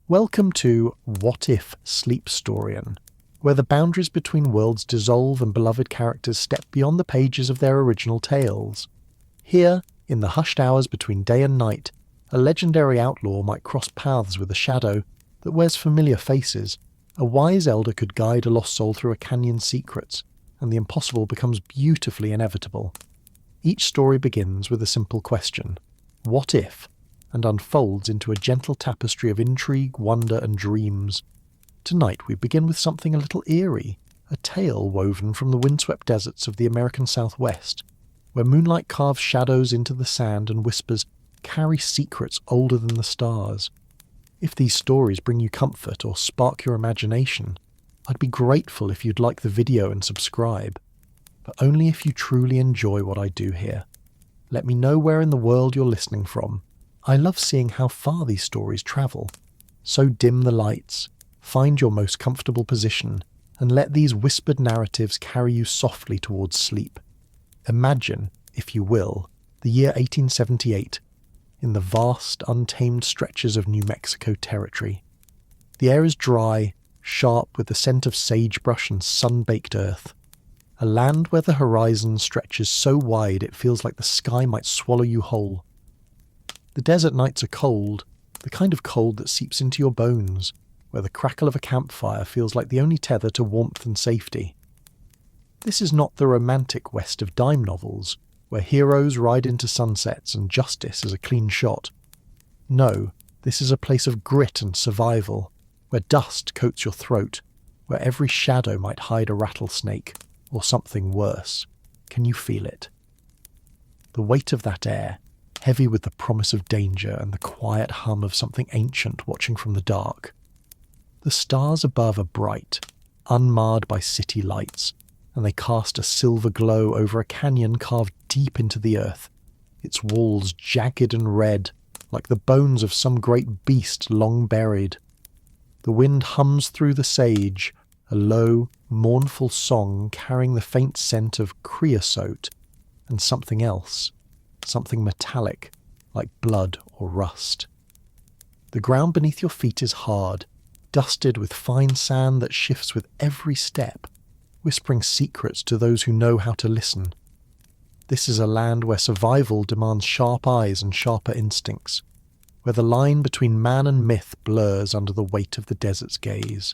Welcome to What If Sleep Storian, where the boundaries between worlds dissolve and beloved characters step beyond the pages of their original tales. Here, in the hushed hours between day and night, a legendary outlaw might cross paths with a shadow that wears familiar faces. A wise elder could guide a lost soul through a canyon's secrets, and the impossible becomes beautifully inevitable. Each story begins with a simple question, what if, and unfolds into a gentle tapestry of intrigue, wonder, and dreams. Tonight we begin with something a little eerie, a tale woven from the windswept deserts of the American Southwest, where moonlight carves shadows into the sand and whispers, "Carry secrets older than the stars." If these stories bring you comfort or spark your imagination, I'd be grateful if you'd like the video and subscribe, but only if you truly enjoy what I do here. Let me know where in the world you're listening from. I love seeing how far these stories travel. So dim the lights, find your most comfortable position, and let these whispered narratives carry you softly towards sleep. Imagine, if you will, the year 1878, in the vast, untamed stretches of New Mexico territory. The air is dry, sharp with the scent of sagebrush and sun-baked earth. A land where the horizon stretches so wide it feels like the sky might swallow you whole. The desert nights are cold, the kind of cold that seeps into your bones, where the crackle of a campfire feels like the only tether to warmth and safety. This is not the romantic West of dime novels, where heroes ride into sunsets and justice is a clean shot. No, this is a place of grit and survival, where dust coats your throat, where every shadow might hide a rattlesnake, or something worse. Can you feel it? The weight of that air, heavy with the promise of danger and the quiet hum of something ancient watching from the dark. The stars above are bright, unmarred by city lights, and they cast a silver glow over a canyon carved deep into the earth, its walls jagged and red, like the bones of some great beast long buried. The wind hums through the sage, a low, mournful song carrying the faint scent of creosote and something else, something metallic, like blood or rust. The ground beneath your feet is hard, dusted with fine sand that shifts with every step, whispering secrets to those who know how to listen. This is a land where survival demands sharp eyes and sharper instincts, where the line between man and myth blurs under the weight of the desert's gaze.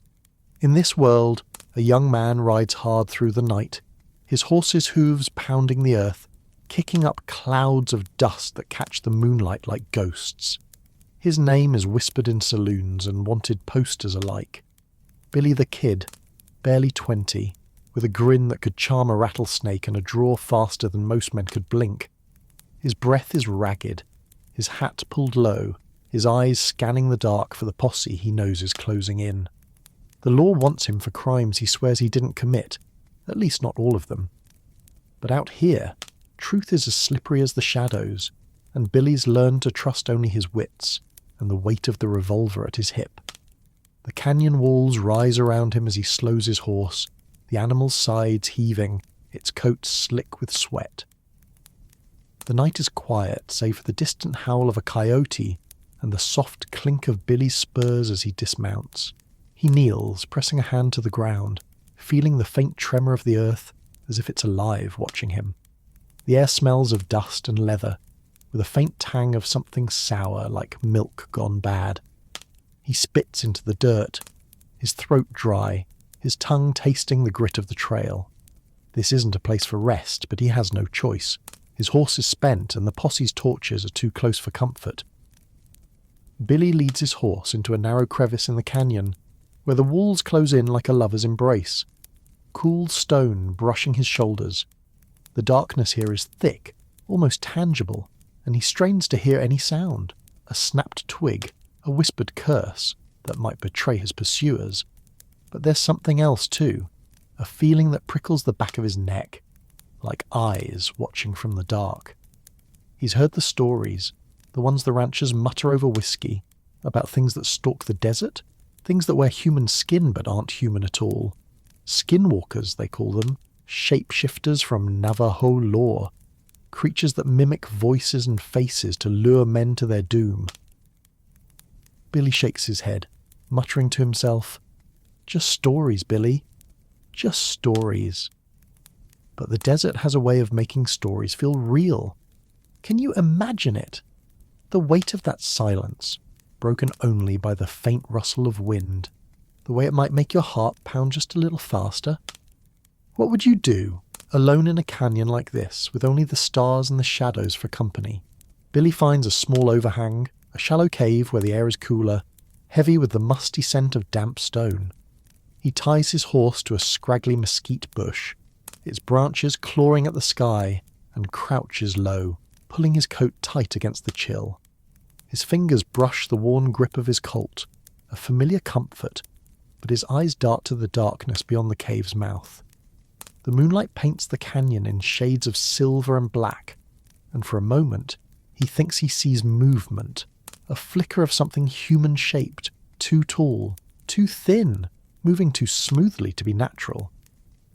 In this world, a young man rides hard through the night, his horse's hooves pounding the earth, kicking up clouds of dust that catch the moonlight like ghosts. His name is whispered in saloons and wanted posters alike. Billy the Kid, barely 20, with a grin that could charm a rattlesnake and a draw faster than most men could blink. His breath is ragged, his hat pulled low, his eyes scanning the dark for the posse he knows is closing in. The law wants him for crimes he swears he didn't commit, at least not all of them. But out here, truth is as slippery as the shadows, and Billy's learned to trust only his wits and the weight of the revolver at his hip. The canyon walls rise around him as he slows his horse, the animal's sides heaving, its coat slick with sweat. The night is quiet, save for the distant howl of a coyote and the soft clink of Billy's spurs as he dismounts. He kneels, pressing a hand to the ground, feeling the faint tremor of the earth as if it's alive watching him. The air smells of dust and leather, with a faint tang of something sour like milk gone bad. He spits into the dirt, his throat dry, his tongue tasting the grit of the trail. This isn't a place for rest, but he has no choice. His horse is spent and the posse's torches are too close for comfort. Billy leads his horse into a narrow crevice in the canyon, where the walls close in like a lover's embrace. Cool stone brushing his shoulders. The darkness here is thick, almost tangible, and he strains to hear any sound, a snapped twig, a whispered curse that might betray his pursuers. But there's something else too, a feeling that prickles the back of his neck, like eyes watching from the dark. He's heard the stories, the ones the ranchers mutter over whiskey, about things that stalk the desert, things that wear human skin but aren't human at all. Skinwalkers, they call them, shapeshifters from Navajo lore, creatures that mimic voices and faces to lure men to their doom. Billy shakes his head. muttering to himself, "Just stories, Billy. Just stories." But the desert has a way of making stories feel real. Can you imagine it? The weight of that silence, broken only by the faint rustle of wind, the way it might make your heart pound just a little faster. What would you do, alone in a canyon like this, with only the stars and the shadows for company? Billy finds a small overhang, a shallow cave where the air is cooler, heavy with the musty scent of damp stone. He ties his horse to a scraggly mesquite bush, its branches clawing at the sky, and crouches low, pulling his coat tight against the chill. His fingers brush the worn grip of his Colt, a familiar comfort, but his eyes dart to the darkness beyond the cave's mouth. The moonlight paints the canyon in shades of silver and black, and for a moment he thinks he sees movement, a flicker of something human-shaped, too tall, too thin, moving too smoothly to be natural.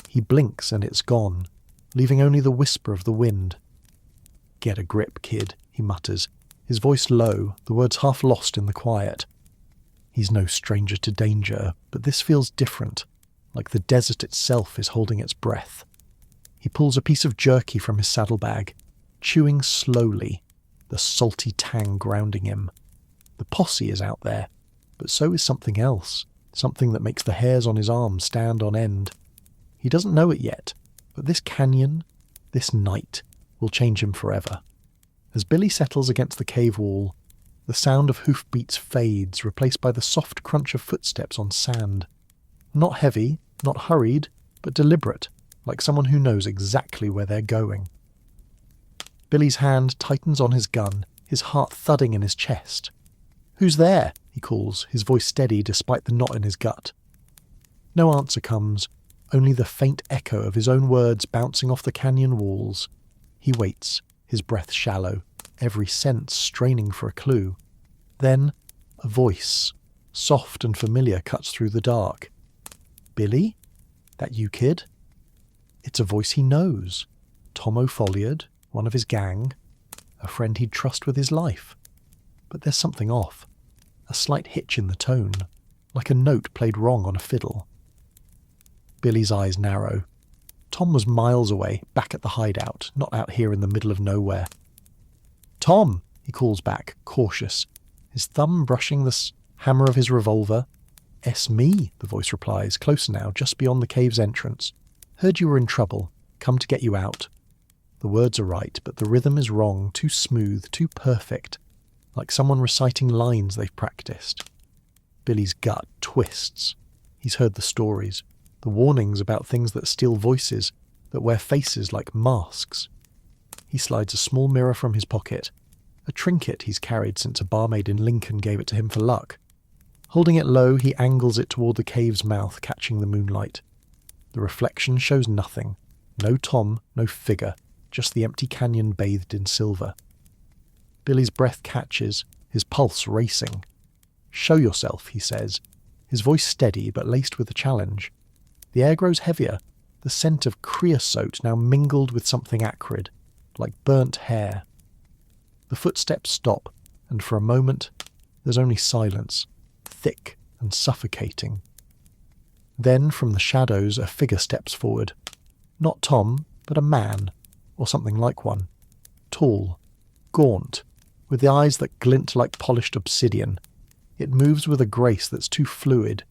He blinks and it's gone, leaving only the whisper of the wind. "Get a grip, kid," he mutters, his voice low, the words half lost in the quiet. He's no stranger to danger, but this feels different, like the desert itself is holding its breath. He pulls a piece of jerky from his saddlebag, chewing slowly, the salty tang grounding him. The posse is out there, but so is something else, something that makes the hairs on his arms stand on end. He doesn't know it yet, but this canyon, this night, will change him forever. As Billy settles against the cave wall, the sound of hoofbeats fades, replaced by the soft crunch of footsteps on sand. Not heavy, not hurried, but deliberate, like someone who knows exactly where they're going. Billy's hand tightens on his gun, his heart thudding in his chest. "Who's there?" he calls, his voice steady despite the knot in his gut. No answer comes, only the faint echo of his own words bouncing off the canyon walls. He waits, his breath shallow, every sense straining for a clue. Then, a voice, soft and familiar, cuts through the dark. "Billy? That you, kid?" It's a voice he knows. Tom O'Folliard, one of his gang, a friend he'd trust with his life. But there's something off, a slight hitch in the tone, like a note played wrong on a fiddle. Billy's eyes narrow. Tom was miles away, back at the hideout, not out here in the middle of nowhere. "Tom!" he calls back, cautious, his thumb brushing the hammer of his revolver. "Es me," the voice replies, closer now, just beyond the cave's entrance. "Heard you were in trouble. Come to get you out." The words are right, but the rhythm is wrong, too smooth, too perfect, like someone reciting lines they've practiced. Billy's gut twists. He's heard the stories, the warnings about things that steal voices, that wear faces like masks. He slides a small mirror from his pocket, a trinket he's carried since a barmaid in Lincoln gave it to him for luck. Holding it low, he angles it toward the cave's mouth, catching the moonlight. The reflection shows nothing. No Tom, no figure, just the empty canyon bathed in silver. Billy's breath catches, his pulse racing. "Show yourself," he says, his voice steady but laced with a challenge. The air grows heavier, the scent of creosote now mingled with something acrid, like burnt hair. The footsteps stop, and for a moment, there's only silence, thick and suffocating. Then, from the shadows, a figure steps forward. Not Tom, but a man, or something like one. Tall, gaunt, with the eyes that glint like polished obsidian. It moves with a grace that's too fluid,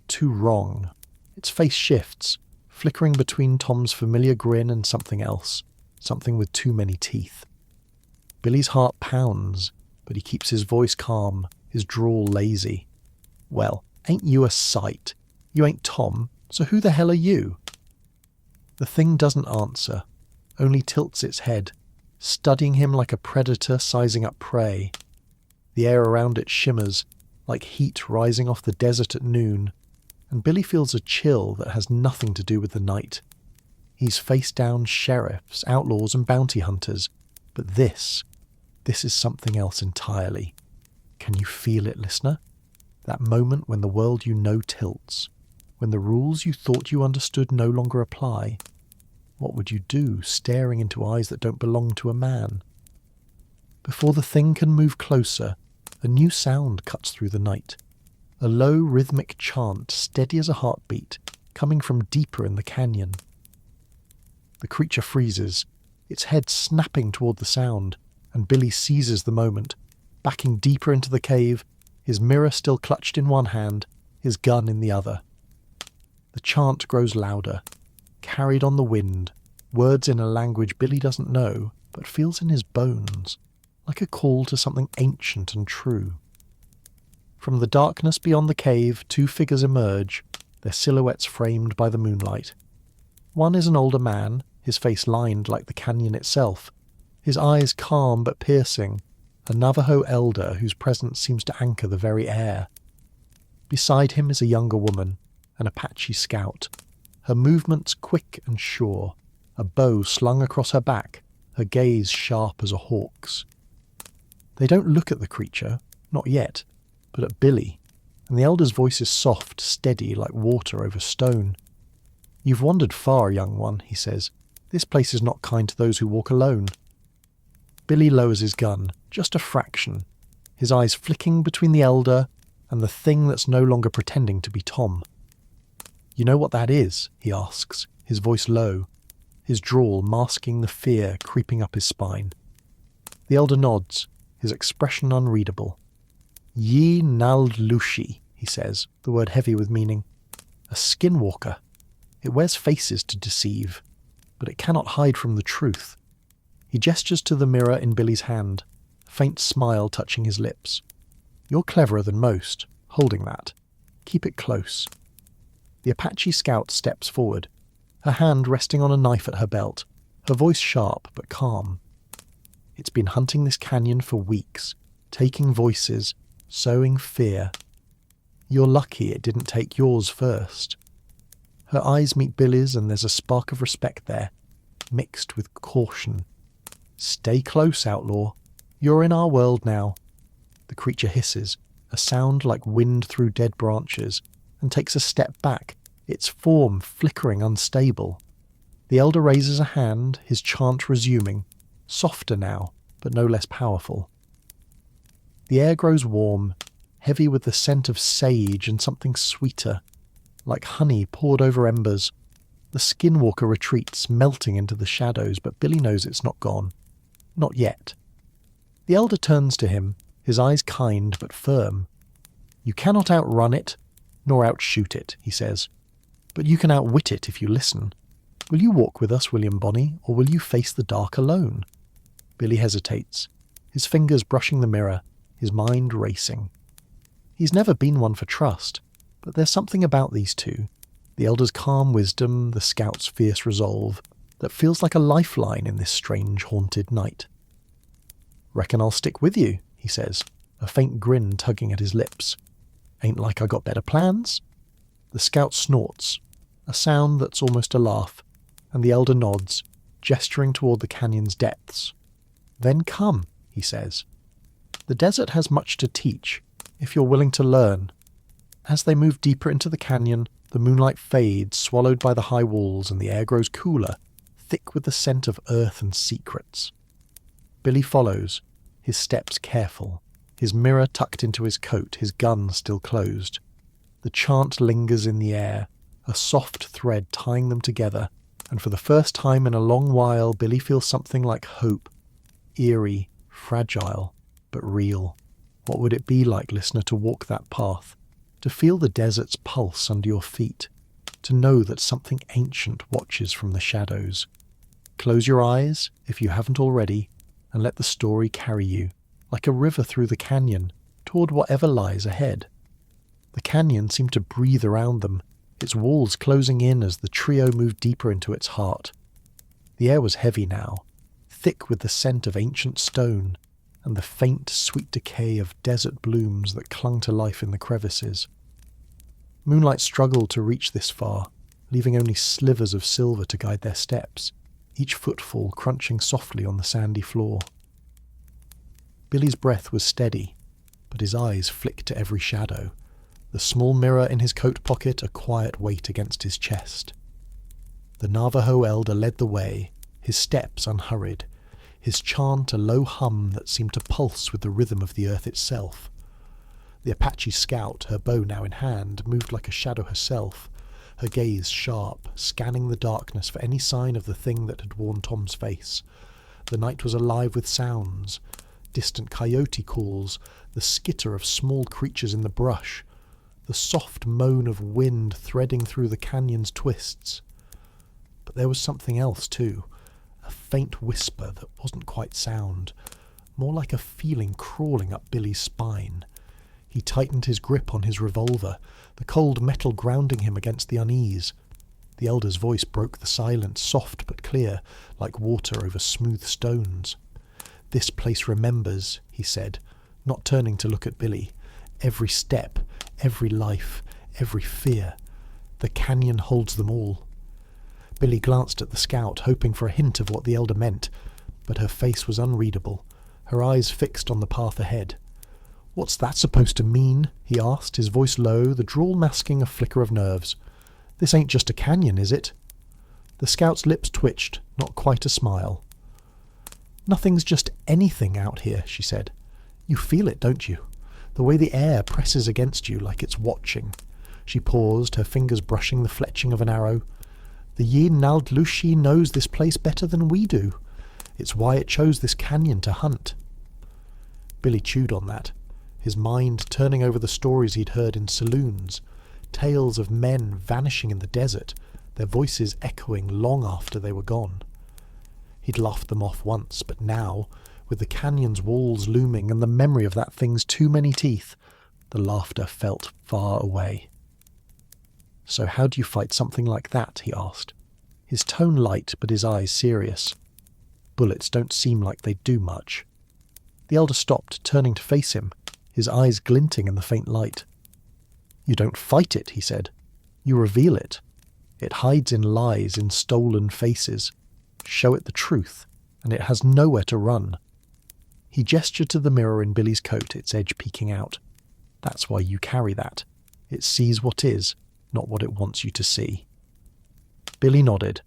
too wrong. Its face shifts, flickering between Tom's familiar grin and something else, something with too many teeth. Billy's heart pounds, but he keeps his voice calm, his drawl lazy. "Well, ain't you a sight? You ain't Tom, so who the hell are you?" The thing doesn't answer, only tilts its head, studying him like a predator sizing up prey. The air around it shimmers, like heat rising off the desert at noon, and Billy feels a chill that has nothing to do with the night. He's faced down sheriffs, outlaws, and bounty hunters, but this is something else entirely. Can you feel it, listener? That moment when the world you know tilts, when the rules you thought you understood no longer apply. What would you do, staring into eyes that don't belong to a man? Before the thing can move closer, a new sound cuts through the night. a low rhythmic chant steady as a heartbeat, coming from deeper in the canyon. The creature freezes, its head snapping toward the sound, and Billy seizes the moment, backing deeper into the cave, his mirror still clutched in one hand, his gun in the other. The chant grows louder, carried on the wind, words in a language Billy doesn't know, but feels in his bones, like a call to something ancient and true. From the darkness beyond the cave, two figures emerge, their silhouettes framed by the moonlight. One is an older man, his face lined like the canyon itself, his eyes calm but piercing, a Navajo elder whose presence seems to anchor the very air. Beside him is a younger woman, an Apache scout, her movements quick and sure, a bow slung across her back, her gaze sharp as a hawk's. They don't look at the creature, not yet, but at Billy, and the elder's voice is soft, steady like water over stone. "You've wandered far, young one," he says. "This place is not kind to those who walk alone." Billy lowers his gun, just a fraction, his eyes flicking between the elder and the thing that's no longer pretending to be Tom. "You know what that is?" he asks, his voice low, his drawl masking the fear creeping up his spine. The elder nods, his expression unreadable. "Ye Nald Lushi," he says, the word heavy with meaning. "A skinwalker. It wears faces to deceive, but it cannot hide from the truth." He gestures to the mirror in Billy's hand, a faint smile touching his lips. "You're cleverer than most, holding that. Keep it close." The Apache scout steps forward, her hand resting on a knife at her belt, her voice sharp but calm. "It's been hunting this canyon for weeks, taking voices, sowing fear. You're lucky it didn't take yours first." Her eyes meet Billy's and there's a spark of respect there, mixed with caution. "Stay close, outlaw. You're in our world now." The creature hisses, a sound like wind through dead branches, and takes a step back, its form flickering unstable. The elder raises a hand, his chant resuming, softer now, but no less powerful. The air grows warm, heavy with the scent of sage and something sweeter, like honey poured over embers. The skinwalker retreats, melting into the shadows, but Billy knows it's not gone. Not yet. The elder turns to him, his eyes kind but firm. "You cannot outrun it, nor outshoot it," he says. "But you can outwit it if you listen. Will you walk with us, William Bonney, or will you face the dark alone?" Billy hesitates, his fingers brushing the mirror, his mind racing. He's never been one for trust, but there's something about these two, the elder's calm wisdom, the scout's fierce resolve, that feels like a lifeline in this strange, haunted night. "Reckon I'll stick with you," he says, a faint grin tugging at his lips. "Ain't like I got better plans?" The scout snorts, a sound that's almost a laugh, and the elder nods, gesturing toward the canyon's depths. "Then come," he says. "The desert has much to teach, if you're willing to learn." As they move deeper into the canyon, the moonlight fades, swallowed by the high walls, and the air grows cooler, thick with the scent of earth and secrets. Billy follows, his steps careful, his mirror tucked into his coat, his gun still closed. The chant lingers in the air, a soft thread tying them together, and for the first time in a long while Billy feels something like hope, eerie, fragile, but real. What would it be like, listener, to walk that path, to feel the desert's pulse under your feet, to know that something ancient watches from the shadows? Close your eyes, if you haven't already, and let the story carry you, like a river through the canyon, toward whatever lies ahead. The canyon seemed to breathe around them, its walls closing in as the trio moved deeper into its heart. The air was heavy now, thick with the scent of ancient stone, and the faint, sweet decay of desert blooms that clung to life in the crevices. Moonlight struggled to reach this far, leaving only slivers of silver to guide their steps, each footfall crunching softly on the sandy floor. Billy's breath was steady, but his eyes flicked to every shadow, the small mirror in his coat pocket a quiet weight against his chest. The Navajo elder led the way, his steps unhurried, his chant a low hum that seemed to pulse with the rhythm of the earth itself. The Apache scout, her bow now in hand, moved like a shadow herself, her gaze sharp, scanning the darkness for any sign of the thing that had worn Tom's face. The night was alive with sounds, distant coyote calls, the skitter of small creatures in the brush, the soft moan of wind threading through the canyon's twists. But there was something else too, a faint whisper that wasn't quite sound, more like a feeling crawling up Billy's spine. He tightened his grip on his revolver, the cold metal grounding him against the unease. The elder's voice broke the silence, soft but clear, like water over smooth stones. "This place remembers," he said, not turning to look at Billy. "Every step, every life, every fear. The canyon holds them all." Billy glanced at the scout, hoping for a hint of what the elder meant, but her face was unreadable, her eyes fixed on the path ahead. "What's that supposed to mean?" he asked, his voice low, the drawl masking a flicker of nerves. "This ain't just a canyon, is it?" The scout's lips twitched, not quite a smile. "Nothing's just anything out here," she said. "You feel it, don't you? The way the air presses against you like it's watching." She paused, her fingers brushing the fletching of an arrow. "The Yi Nald Lushi knows this place better than we do. It's why it chose this canyon to hunt." Billy chewed on that, his mind turning over the stories he'd heard in saloons, tales of men vanishing in the desert, their voices echoing long after they were gone. He'd laughed them off once, but now, with the canyon's walls looming and the memory of that thing's too many teeth, the laughter felt far away. "So how do you fight something like that?" he asked, his tone light but his eyes serious. "Bullets don't seem like they do much." The elder stopped, turning to face him, his eyes glinting in the faint light. "You don't fight it," he said. "You reveal it. It hides in lies, in stolen faces. Show it the truth, and it has nowhere to run." He gestured to the mirror in Billy's coat, its edge peeking out. "That's why you carry that. It sees what is, not what it wants you to see." Billy nodded,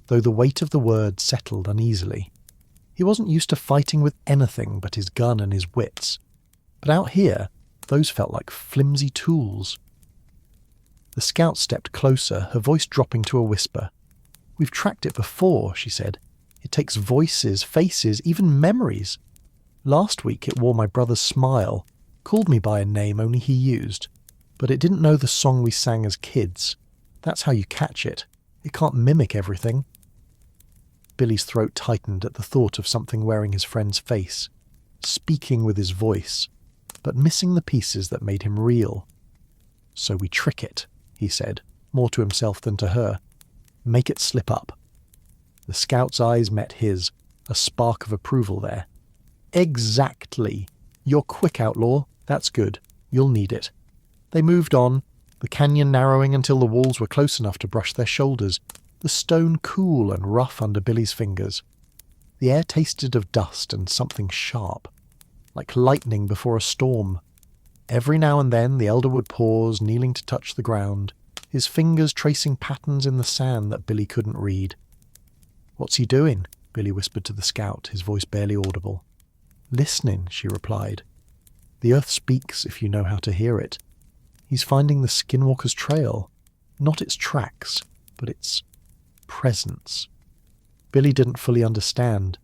though the weight of the words settled uneasily. He wasn't used to fighting with anything but his gun and his wits. But out here, those felt like flimsy tools. The scout stepped closer, her voice dropping to a whisper. "We've tracked it before," she said. "It takes voices, faces, even memories. Last week it wore my brother's smile, called me by a name only he used. But it didn't know the song we sang as kids. That's how you catch it. It can't mimic everything." Billy's throat tightened at the thought of something wearing his friend's face, speaking with his voice, but missing the pieces that made him real. "So we trick it," he said, more to himself than to her. "Make it slip up." The scout's eyes met his, a spark of approval there. "Exactly. You're quick, Outlaw. That's good. You'll need it." They moved on, the canyon narrowing until the walls were close enough to brush their shoulders, the stone cool and rough under Billy's fingers. The air tasted of dust and something sharp, like lightning before a storm. Every now and then the elder would pause, kneeling to touch the ground, his fingers tracing patterns in the sand that Billy couldn't read. "What's he doing?" Billy whispered to the scout, his voice barely audible. "Listening," she replied. "The earth speaks if you know how to hear it. He's finding the Skinwalker's trail, not its tracks, but its presence." Billy didn't fully understand,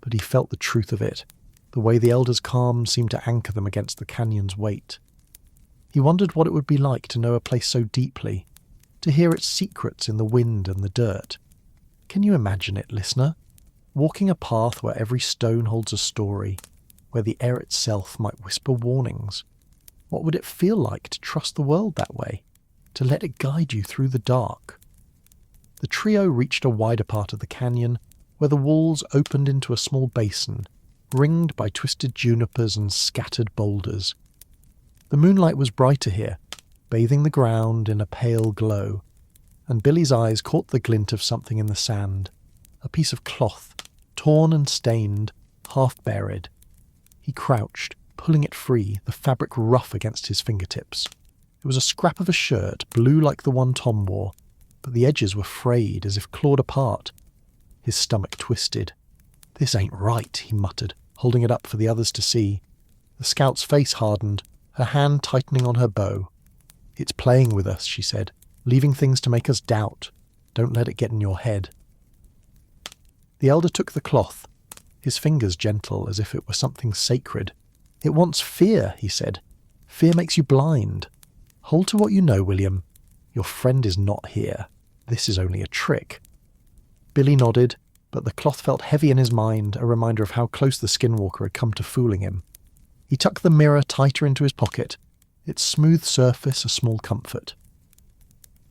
but he felt the truth of it, the way the elder's calm seemed to anchor them against the canyon's weight. He wondered what it would be like to know a place so deeply, to hear its secrets in the wind and the dirt. Can you imagine it, listener? Walking a path where every stone holds a story, where the air itself might whisper warnings. What would it feel like to trust the world that way, to let it guide you through the dark? The trio reached a wider part of the canyon, where the walls opened into a small basin, ringed by twisted junipers and scattered boulders. The moonlight was brighter here, bathing the ground in a pale glow, and Billy's eyes caught the glint of something in the sand, a piece of cloth, torn and stained, half buried. He crouched, pulling it free, the fabric rough against his fingertips. It was a scrap of a shirt, blue like the one Tom wore, but the edges were frayed as if clawed apart. His stomach twisted. "This ain't right," he muttered, holding it up for the others to see. The scout's face hardened, her hand tightening on her bow. "It's playing with us," she said, "leaving things to make us doubt. Don't let it get in your head." The elder took the cloth, his fingers gentle as if it were something sacred. "It wants fear," he said. "Fear makes you blind. Hold to what you know, William. Your friend is not here. This is only a trick." Billy nodded, but the cloth felt heavy in his mind, a reminder of how close the Skinwalker had come to fooling him. He tucked the mirror tighter into his pocket, its smooth surface a small comfort.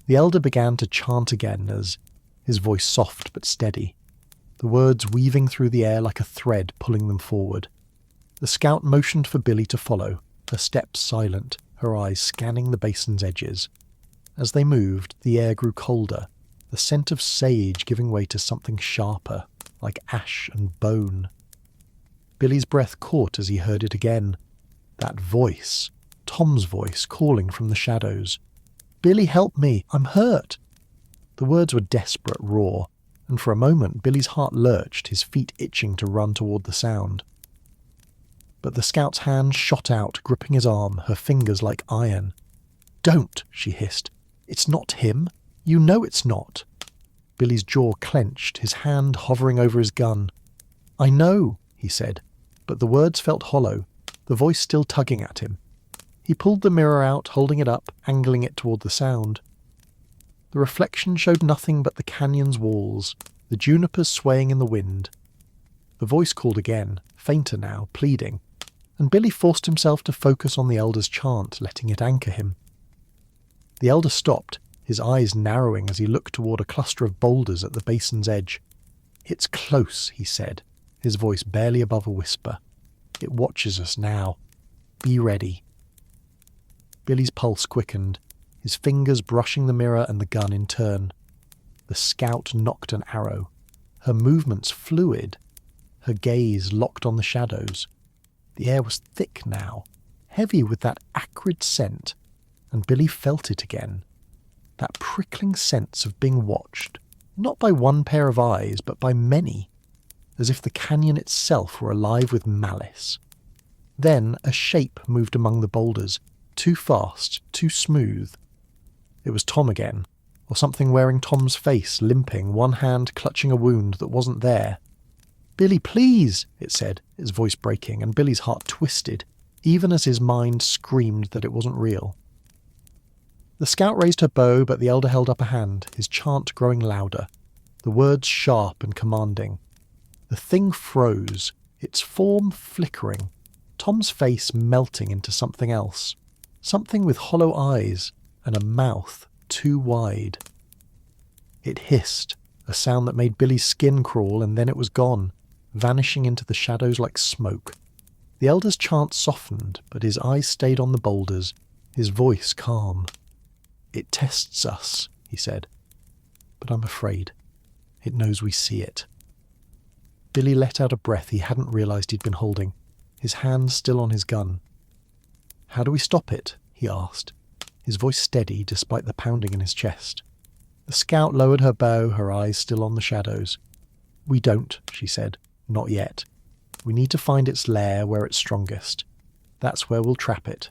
The elder began to chant again, his voice soft but steady, the words weaving through the air like a thread pulling them forward. The scout motioned for Billy to follow, her steps silent, her eyes scanning the basin's edges. As they moved, the air grew colder, the scent of sage giving way to something sharper, like ash and bone. Billy's breath caught as he heard it again. That voice, Tom's voice, calling from the shadows. "Billy, help me! I'm hurt!" The words were desperate, raw, and for a moment Billy's heart lurched, his feet itching to run toward the sound. But the scout's hand shot out, gripping his arm, her fingers like iron. "Don't!" she hissed. "It's not him. You know it's not." Billy's jaw clenched, his hand hovering over his gun. "I know," he said, but the words felt hollow, the voice still tugging at him. He pulled the mirror out, holding it up, angling it toward the sound. The reflection showed nothing but the canyon's walls, the junipers swaying in the wind. The voice called again, fainter now, pleading, and Billy forced himself to focus on the elder's chant, letting it anchor him. The elder stopped, his eyes narrowing as he looked toward a cluster of boulders at the basin's edge. "It's close," he said, his voice barely above a whisper. "It watches us now. Be ready." Billy's pulse quickened, his fingers brushing the mirror and the gun in turn. The scout knocked an arrow, her movements fluid, her gaze locked on the shadows. The air was thick now, heavy with that acrid scent, and Billy felt it again. That prickling sense of being watched, not by one pair of eyes, but by many, as if the canyon itself were alive with malice. Then a shape moved among the boulders, too fast, too smooth. It was Tom again, or something wearing Tom's face, limping, one hand clutching a wound that wasn't there. "Billy, please," it said, its voice breaking, and Billy's heart twisted, even as his mind screamed that it wasn't real. The scout raised her bow, but the elder held up a hand, his chant growing louder, the words sharp and commanding. The thing froze, its form flickering, Tom's face melting into something else, something with hollow eyes and a mouth too wide. It hissed, a sound that made Billy's skin crawl, and then it was gone, vanishing into the shadows like smoke. The elder's chant softened, but his eyes stayed on the boulders, his voice calm. "It tests us," he said, "but I'm afraid. It knows we see it." Billy let out a breath he hadn't realized he'd been holding, his hand still on his gun. "How do we stop it?" he asked, his voice steady despite the pounding in his chest. The scout lowered her bow, her eyes still on the shadows. "We don't," she said. "Not yet. We need to find its lair where it's strongest. That's where we'll trap it."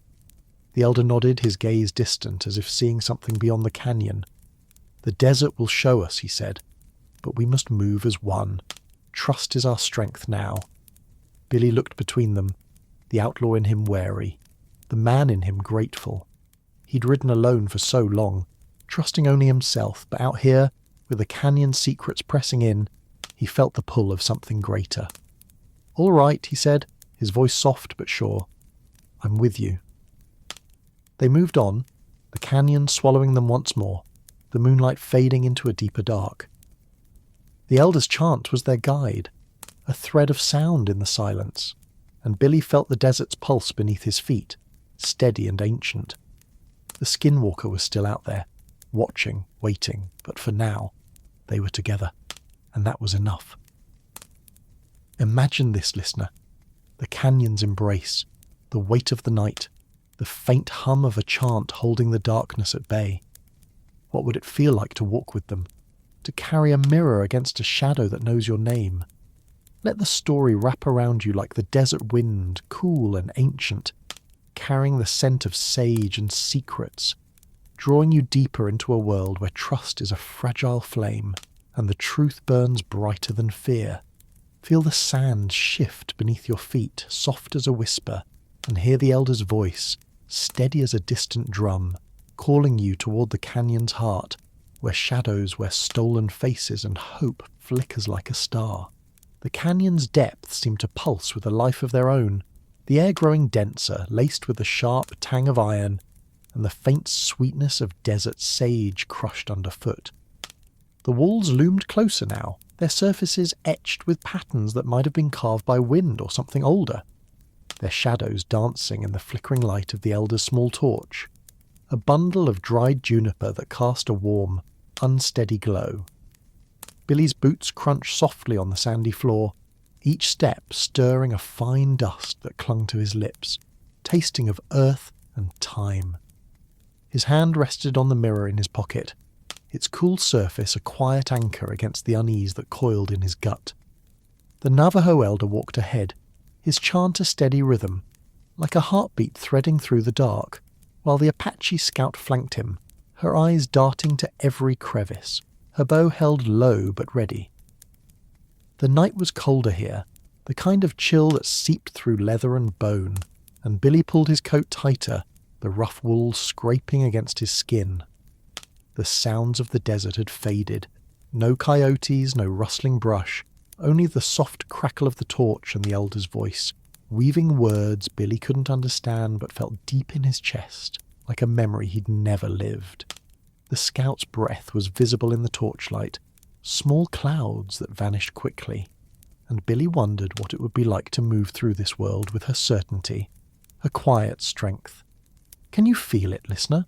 The elder nodded, his gaze distant, as if seeing something beyond the canyon. "The desert will show us," he said, "but we must move as one. Trust is our strength now." Billy looked between them, the outlaw in him wary, the man in him grateful. He'd ridden alone for so long, trusting only himself, but out here, with the canyon secrets pressing in, he felt the pull of something greater. "All right," he said, his voice soft but sure. "I'm with you." They moved on, the canyon swallowing them once more, the moonlight fading into a deeper dark. The elder's chant was their guide, a thread of sound in the silence, and Billy felt the desert's pulse beneath his feet, steady and ancient. The Skinwalker was still out there, watching, waiting, but for now, they were together, and that was enough. Imagine this, listener, the canyon's embrace, the weight of the night, the faint hum of a chant holding the darkness at bay. What would it feel like to walk with them, to carry a mirror against a shadow that knows your name? Let the story wrap around you like the desert wind, cool and ancient. carrying the scent of sage and secrets, drawing you deeper into a world where trust is a fragile flame and the truth burns brighter than fear. Feel the sand shift beneath your feet, soft as a whisper, and hear the elder's voice, steady as a distant drum, calling you toward the canyon's heart, where shadows wear stolen faces and hope flickers like a star. The canyon's depths seem to pulse with a life of their own, the air growing denser, laced with the sharp tang of iron and the faint sweetness of desert sage crushed underfoot. The walls loomed closer now, their surfaces etched with patterns that might have been carved by wind or something older, their shadows dancing in the flickering light of the elder's small torch, a bundle of dried juniper that cast a warm, unsteady glow. Billy's boots crunched softly on the sandy floor, each step stirring a fine dust that clung to his lips, tasting of earth and time. His hand rested on the mirror in his pocket, its cool surface a quiet anchor against the unease that coiled in his gut. The Navajo elder walked ahead, his chant a steady rhythm, like a heartbeat threading through the dark, while the Apache scout flanked him, her eyes darting to every crevice, her bow held low but ready. The night was colder here, the kind of chill that seeped through leather and bone, and Billy pulled his coat tighter, the rough wool scraping against his skin. The sounds of the desert had faded. No coyotes, no rustling brush, only the soft crackle of the torch and the elder's voice, weaving words Billy couldn't understand but felt deep in his chest, like a memory he'd never lived. The scout's breath was visible in the torchlight, small clouds that vanished quickly, and Billy wondered what it would be like to move through this world with her certainty, her quiet strength. Can you feel it, listener?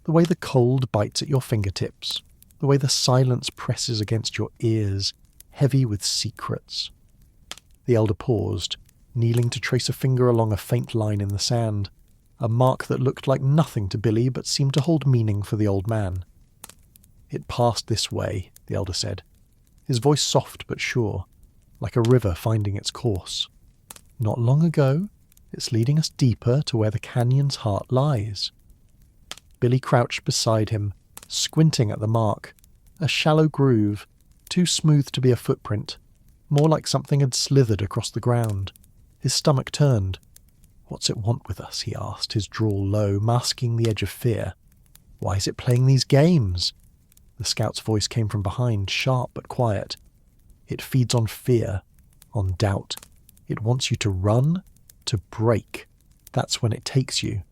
The way the cold bites at your fingertips, the way the silence presses against your ears, heavy with secrets. The elder paused, kneeling to trace a finger along a faint line in the sand, a mark that looked like nothing to Billy but seemed to hold meaning for the old man. It passed this way, the elder said, his voice soft but sure, like a river finding its course. Not long ago, it's leading us deeper to where the canyon's heart lies. Billy crouched beside him, squinting at the mark, a shallow groove, too smooth to be a footprint, more like something had slithered across the ground. His stomach turned. What's it want with us, he asked, his drawl low, masking the edge of fear. Why is it playing these games? The scout's voice came from behind, sharp but quiet. It feeds on fear, on doubt. It wants you to run, to break. That's when it takes you.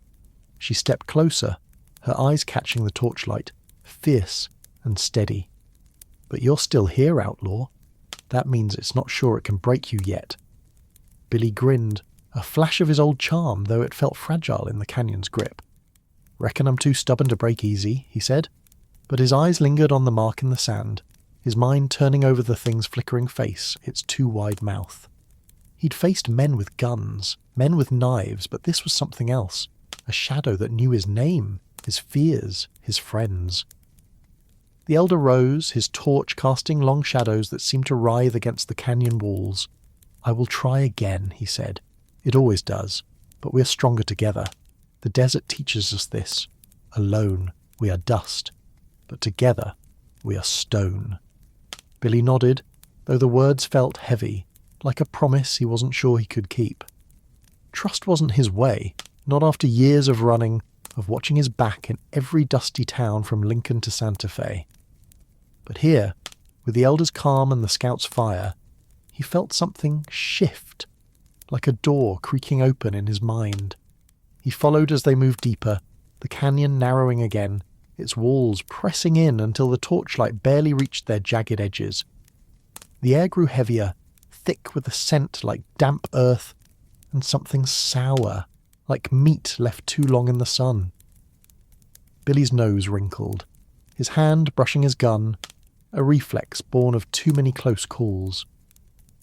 She stepped closer, her eyes catching the torchlight, fierce and steady. But you're still here, Outlaw. That means it's not sure it can break you yet. Billy grinned, a flash of his old charm, though it felt fragile in the canyon's grip. Reckon I'm too stubborn to break easy, he said, but his eyes lingered on the mark in the sand, his mind turning over the thing's flickering face, its too wide mouth. He'd faced men with guns, men with knives, but this was something else, a shadow that knew his name, his fears, his friends. The elder rose, his torch casting long shadows that seemed to writhe against the canyon walls. I will try again, he said. It always does, but we're stronger together. The desert teaches us this. Alone, we are dust, but together, we are stone. Billy nodded, though the words felt heavy, like a promise he wasn't sure he could keep. Trust wasn't his way, not after years of running, of watching his back in every dusty town from Lincoln to Santa Fe. But here, with the elder's calm and the scout's fire, he felt something shift, like a door creaking open in his mind. He followed as they moved deeper, the canyon narrowing again, its walls pressing in until the torchlight barely reached their jagged edges. The air grew heavier, thick with a scent like damp earth, and something sour, like meat left too long in the sun. Billy's nose wrinkled, his hand brushing his gun, a reflex born of too many close calls.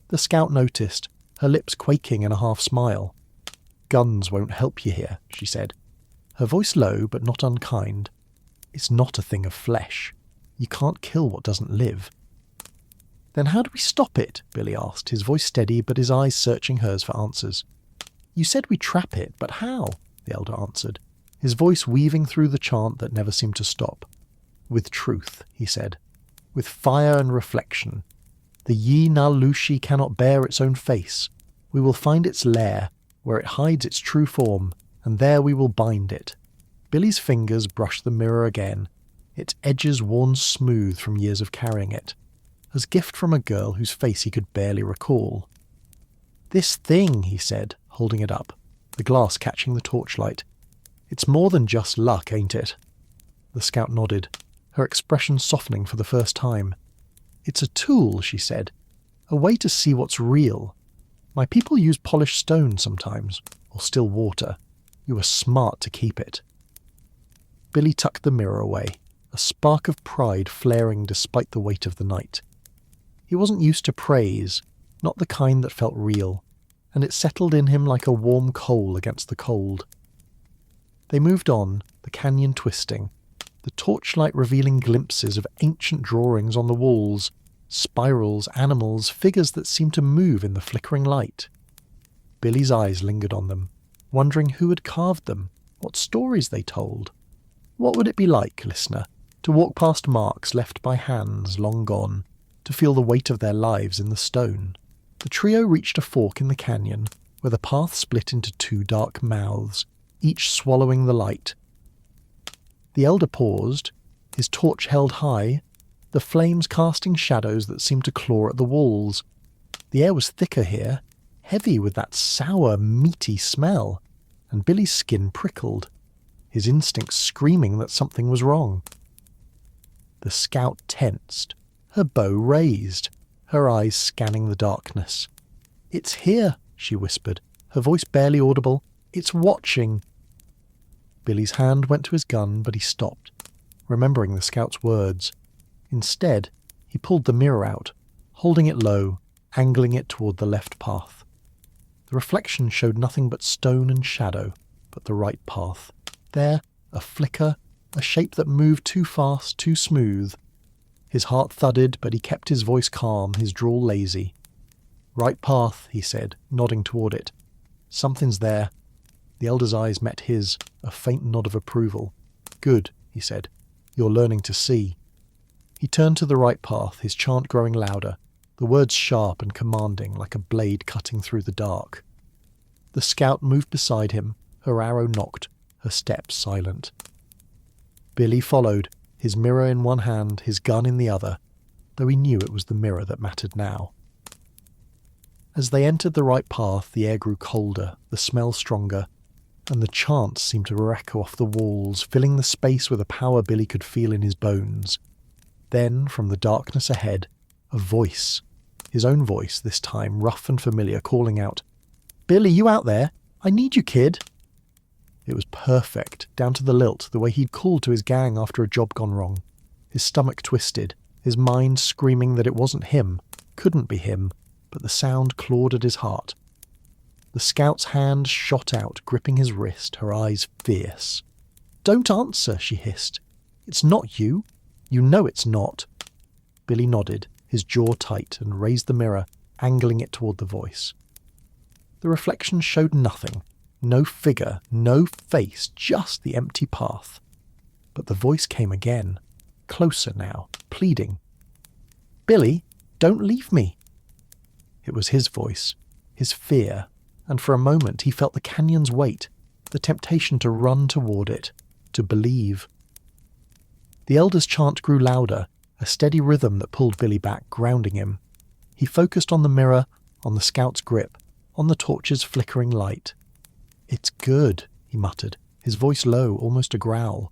The scout noticed, her lips quaking in a half-smile. Guns won't help you here, she said, her voice low but not unkind. It's not a thing of flesh. You can't kill what doesn't live. Then how do we stop it? Billy asked, his voice steady but his eyes searching hers for answers. You said we trap it, but how? the elder answered, his voice weaving through the chant that never seemed to stop. With truth, he said. With fire and reflection. The Yi Na Lushi cannot bear its own face. We will find its lair, where it hides its true form, and there we will bind it. Billy's fingers brushed the mirror again, its edges worn smooth from years of carrying it, as gift from a girl whose face he could barely recall. This thing, he said, holding it up, the glass catching the torchlight. It's more than just luck, ain't it? The scout nodded, her expression softening for the first time. It's a tool, she said, a way to see what's real. My people use polished stone sometimes, or still water. You were smart to keep it. Billy tucked the mirror away, a spark of pride flaring despite the weight of the night. He wasn't used to praise, not the kind that felt real, and it settled in him like a warm coal against the cold. They moved on, the canyon twisting, the torchlight revealing glimpses of ancient drawings on the walls, spirals, animals, figures that seemed to move in the flickering light. Billy's eyes lingered on them, wondering who had carved them, what stories they told. What would it be like, listener, to walk past marks left by hands long gone, to feel the weight of their lives in the stone? The trio reached a fork in the canyon, where the path split into two dark mouths, each swallowing the light. The elder paused, his torch held high, the flames casting shadows that seemed to claw at the walls. The air was thicker here, heavy with that sour, meaty smell, and Billy's skin prickled, his instincts screaming that something was wrong. The scout tensed, her bow raised, her eyes scanning the darkness. "It's here," she whispered, her voice barely audible. "It's watching." Billy's hand went to his gun, but he stopped, remembering the scout's words. Instead, he pulled the mirror out, holding it low, angling it toward the left path. The reflection showed nothing but stone and shadow, but the right path. There, a flicker, a shape that moved too fast, too smooth. His heart thudded, but he kept his voice calm, his drawl lazy. "Right path," he said, nodding toward it. "Something's there." The elder's eyes met his, a faint nod of approval. "Good," he said. "You're learning to see." He turned to the right path, his chant growing louder, the words sharp and commanding like a blade cutting through the dark. The scout moved beside him, her arrow nocked, her steps silent. Billy followed, his mirror in one hand, his gun in the other, though he knew it was the mirror that mattered now. As they entered the right path, the air grew colder, the smell stronger, and the chant seemed to echo off the walls, filling the space with a power Billy could feel in his bones. Then, from the darkness ahead, a voice, his own voice this time, rough and familiar, calling out, "Billy, you out there? I need you, kid." It was perfect, down to the lilt, the way he'd called to his gang after a job gone wrong. His stomach twisted, his mind screaming that it wasn't him, couldn't be him, but the sound clawed at his heart. The scout's hand shot out, gripping his wrist, her eyes fierce. "Don't answer," she hissed. "It's not you. You know it's not." Billy nodded, his jaw tight, and raised the mirror, angling it toward the voice. The reflection showed nothing. No figure, no face, just the empty path. But the voice came again, closer now, pleading. "Billy, don't leave me." It was his voice, his fear, and for a moment he felt the canyon's weight, the temptation to run toward it, to believe. The elder's chant grew louder, a steady rhythm that pulled Billy back, grounding him. He focused on the mirror, on the scout's grip, on the torch's flickering light. "It's good," he muttered, his voice low, almost a growl.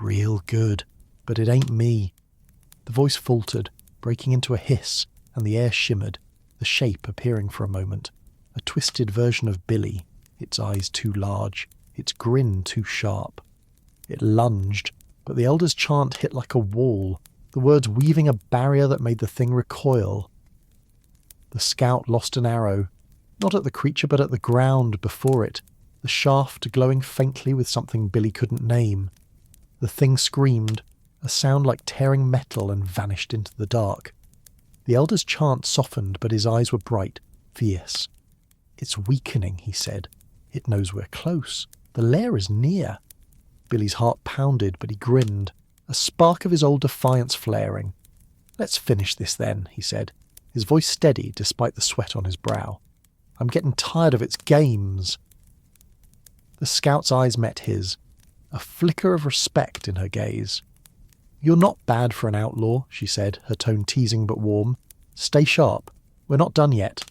"Real good, but it ain't me." The voice faltered, breaking into a hiss, and the air shimmered, the shape appearing for a moment, a twisted version of Billy, its eyes too large, its grin too sharp. It lunged, but the elder's chant hit like a wall, the words weaving a barrier that made the thing recoil. The scout lost an arrow, not at the creature but at the ground before it, the shaft glowing faintly with something Billy couldn't name. The thing screamed, a sound like tearing metal, and vanished into the dark. The elder's chant softened, but his eyes were bright, fierce. "It's weakening," he said. "It knows we're close. The lair is near. Billy's heart pounded, but he grinned, a spark of his old defiance flaring. "Let's finish this then," he said, his voice steady despite the sweat on his brow. "I'm getting tired of its games." The scout's eyes met his, a flicker of respect in her gaze. "You're not bad for an outlaw," she said, her tone teasing but warm. "Stay sharp. We're not done yet."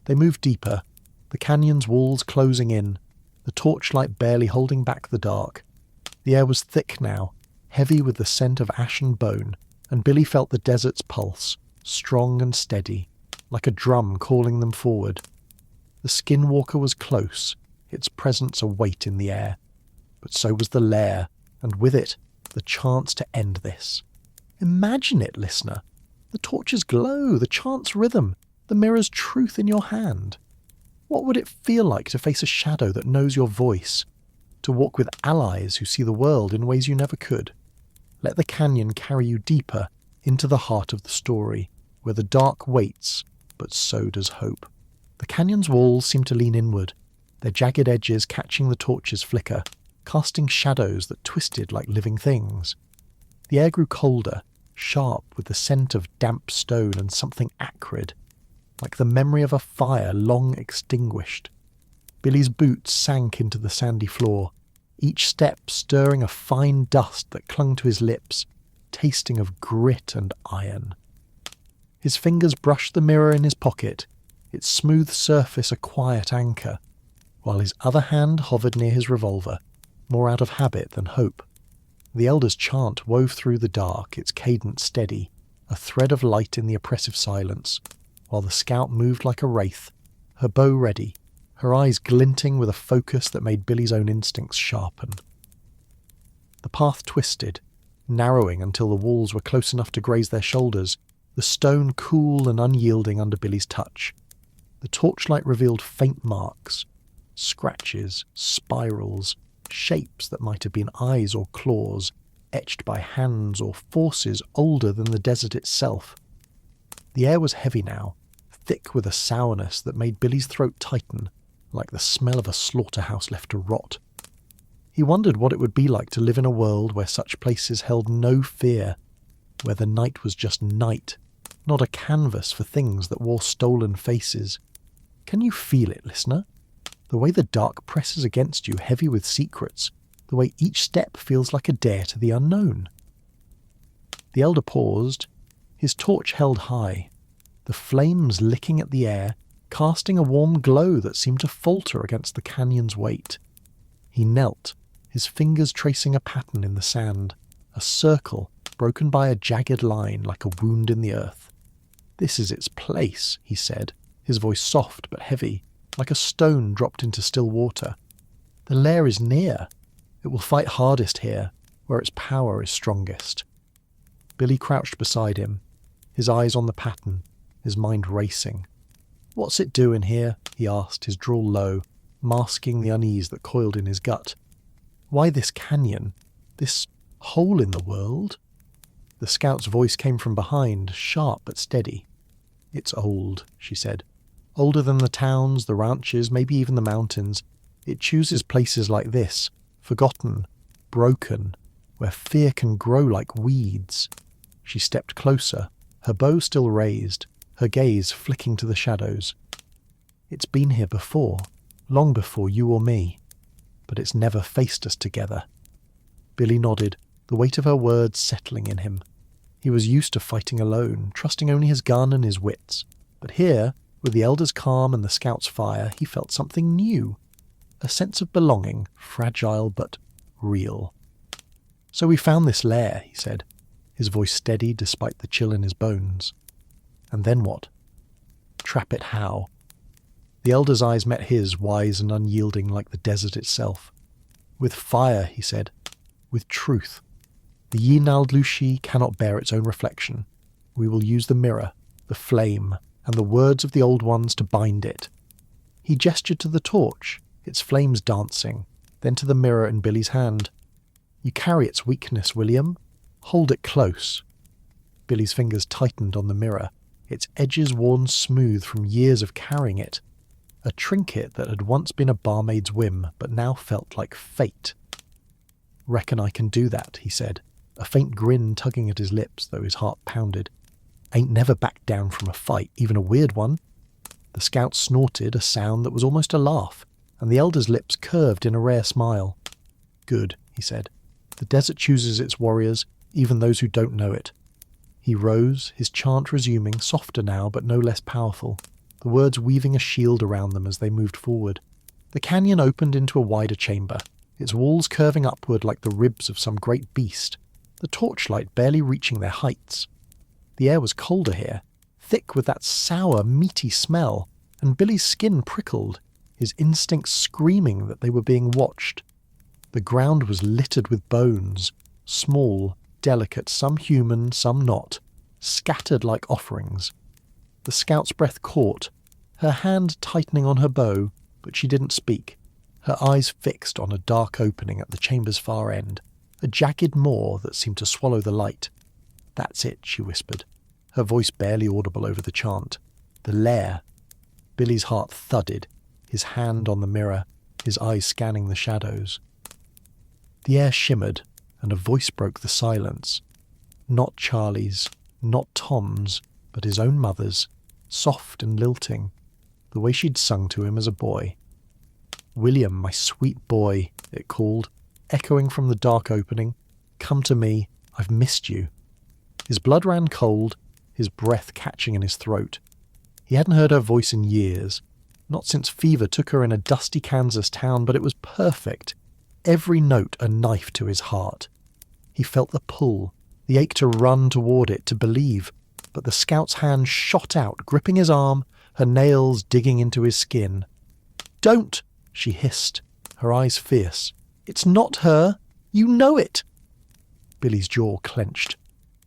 They moved deeper, the canyon's walls closing in, the torchlight barely holding back the dark. The air was thick now, heavy with the scent of ash and bone, and Billy felt the desert's pulse, strong and steady, like a drum calling them forward. The Skinwalker was close, its presence a weight in the air. But so was the lair, and with it, the chance to end this. Imagine it, listener. The torch's glow, the chant's rhythm, the mirror's truth in your hand. What would it feel like to face a shadow that knows your voice? To walk with allies who see the world in ways you never could? Let the canyon carry you deeper into the heart of the story, where the dark waits, but so does hope. The canyon's walls seemed to lean inward, their jagged edges catching the torch's flicker, casting shadows that twisted like living things. The air grew colder, sharp with the scent of damp stone and something acrid, like the memory of a fire long extinguished. Billy's boots sank into the sandy floor, each step stirring a fine dust that clung to his lips, tasting of grit and iron. His fingers brushed the mirror in his pocket, its smooth surface a quiet anchor, while his other hand hovered near his revolver, more out of habit than hope. The elder's chant wove through the dark, its cadence steady, a thread of light in the oppressive silence, while the scout moved like a wraith, her bow ready, her eyes glinting with a focus that made Billy's own instincts sharpen. The path twisted, narrowing until the walls were close enough to graze their shoulders, the stone cool and unyielding under Billy's touch. The torchlight revealed faint marks, scratches, spirals, shapes that might have been eyes or claws, etched by hands or forces older than the desert itself. The air was heavy now, thick with a sourness that made Billy's throat tighten, like the smell of a slaughterhouse left to rot. He wondered what it would be like to live in a world where such places held no fear, where the night was just night, not a canvas for things that wore stolen faces. Can you feel it, listener? The way the dark presses against you heavy with secrets, the way each step feels like a dare to the unknown. The elder paused, his torch held high, the flames licking at the air, casting a warm glow that seemed to falter against the canyon's weight. He knelt, his fingers tracing a pattern in the sand, a circle broken by a jagged line like a wound in the earth. "This is its place," he said, his voice soft but heavy, like a stone dropped into still water. "The lair is near. It will fight hardest here, where its power is strongest." Billy crouched beside him, his eyes on the pattern, his mind racing. "What's it doing here?" he asked, his drawl low, masking the unease that coiled in his gut. "Why this canyon? This hole in the world?" The scout's voice came from behind, sharp but steady. "It's old," she said. "Older than the towns, the ranches, maybe even the mountains. It chooses places like this, forgotten, broken, where fear can grow like weeds." She stepped closer, her bow still raised, her gaze flicking to the shadows. "It's been here before, long before you or me, but it's never faced us together." Billy nodded, the weight of her words settling in him. He was used to fighting alone, trusting only his gun and his wits. But here, with the elder's calm and the scout's fire, he felt something new. A sense of belonging, fragile but real. "So we found this lair," he said, his voice steady despite the chill in his bones. "And then what? Trap it how?" The elder's eyes met his, wise and unyielding like the desert itself. "With fire," he said. "With truth. The Yinaldlushi cannot bear its own reflection. We will use the mirror, the flame, and the words of the old ones to bind it." He gestured to the torch, its flames dancing, then to the mirror in Billy's hand. "You carry its weakness, William. Hold it close." Billy's fingers tightened on the mirror, its edges worn smooth from years of carrying it. a trinket that had once been a barmaid's whim but now felt like fate. "Reckon I can do that," he said, a faint grin tugging at his lips, though his heart pounded. "Ain't never backed down from a fight, even a weird one." The scout snorted, a sound that was almost a laugh, and the elder's lips curved in a rare smile. "Good," he said. "The desert chooses its warriors, even those who don't know it." He rose, his chant resuming, softer now but no less powerful, the words weaving a shield around them as they moved forward. The canyon opened into a wider chamber, its walls curving upward like the ribs of some great beast, the torchlight barely reaching their heights. The air was colder here, thick with that sour, meaty smell, and Billy's skin prickled, his instincts screaming that they were being watched. The ground was littered with bones, small, delicate, some human, some not, scattered like offerings. The scout's breath caught, her hand tightening on her bow, but she didn't speak, her eyes fixed on a dark opening at the chamber's far end, a jagged maw that seemed to swallow the light. "That's it," she whispered, her voice barely audible over the chant. "The lair." Billy's heart thudded, his hand on the mirror, his eyes scanning the shadows. The air shimmered, and a voice broke the silence. Not Charlie's, not Tom's, but his own mother's, soft and lilting, the way she'd sung to him as a boy. "William, my sweet boy," it called, echoing from the dark opening. "Come to me, I've missed you." His blood ran cold, his breath catching in his throat. He hadn't heard her voice in years, not since fever took her in a dusty Kansas town, but it was perfect, every note a knife to his heart. He felt the pull, the ache to run toward it, to believe, but the scout's hand shot out, gripping his arm, her nails digging into his skin. "Don't!" she hissed, her eyes fierce. "It's not her! You know it!" Billy's jaw clenched,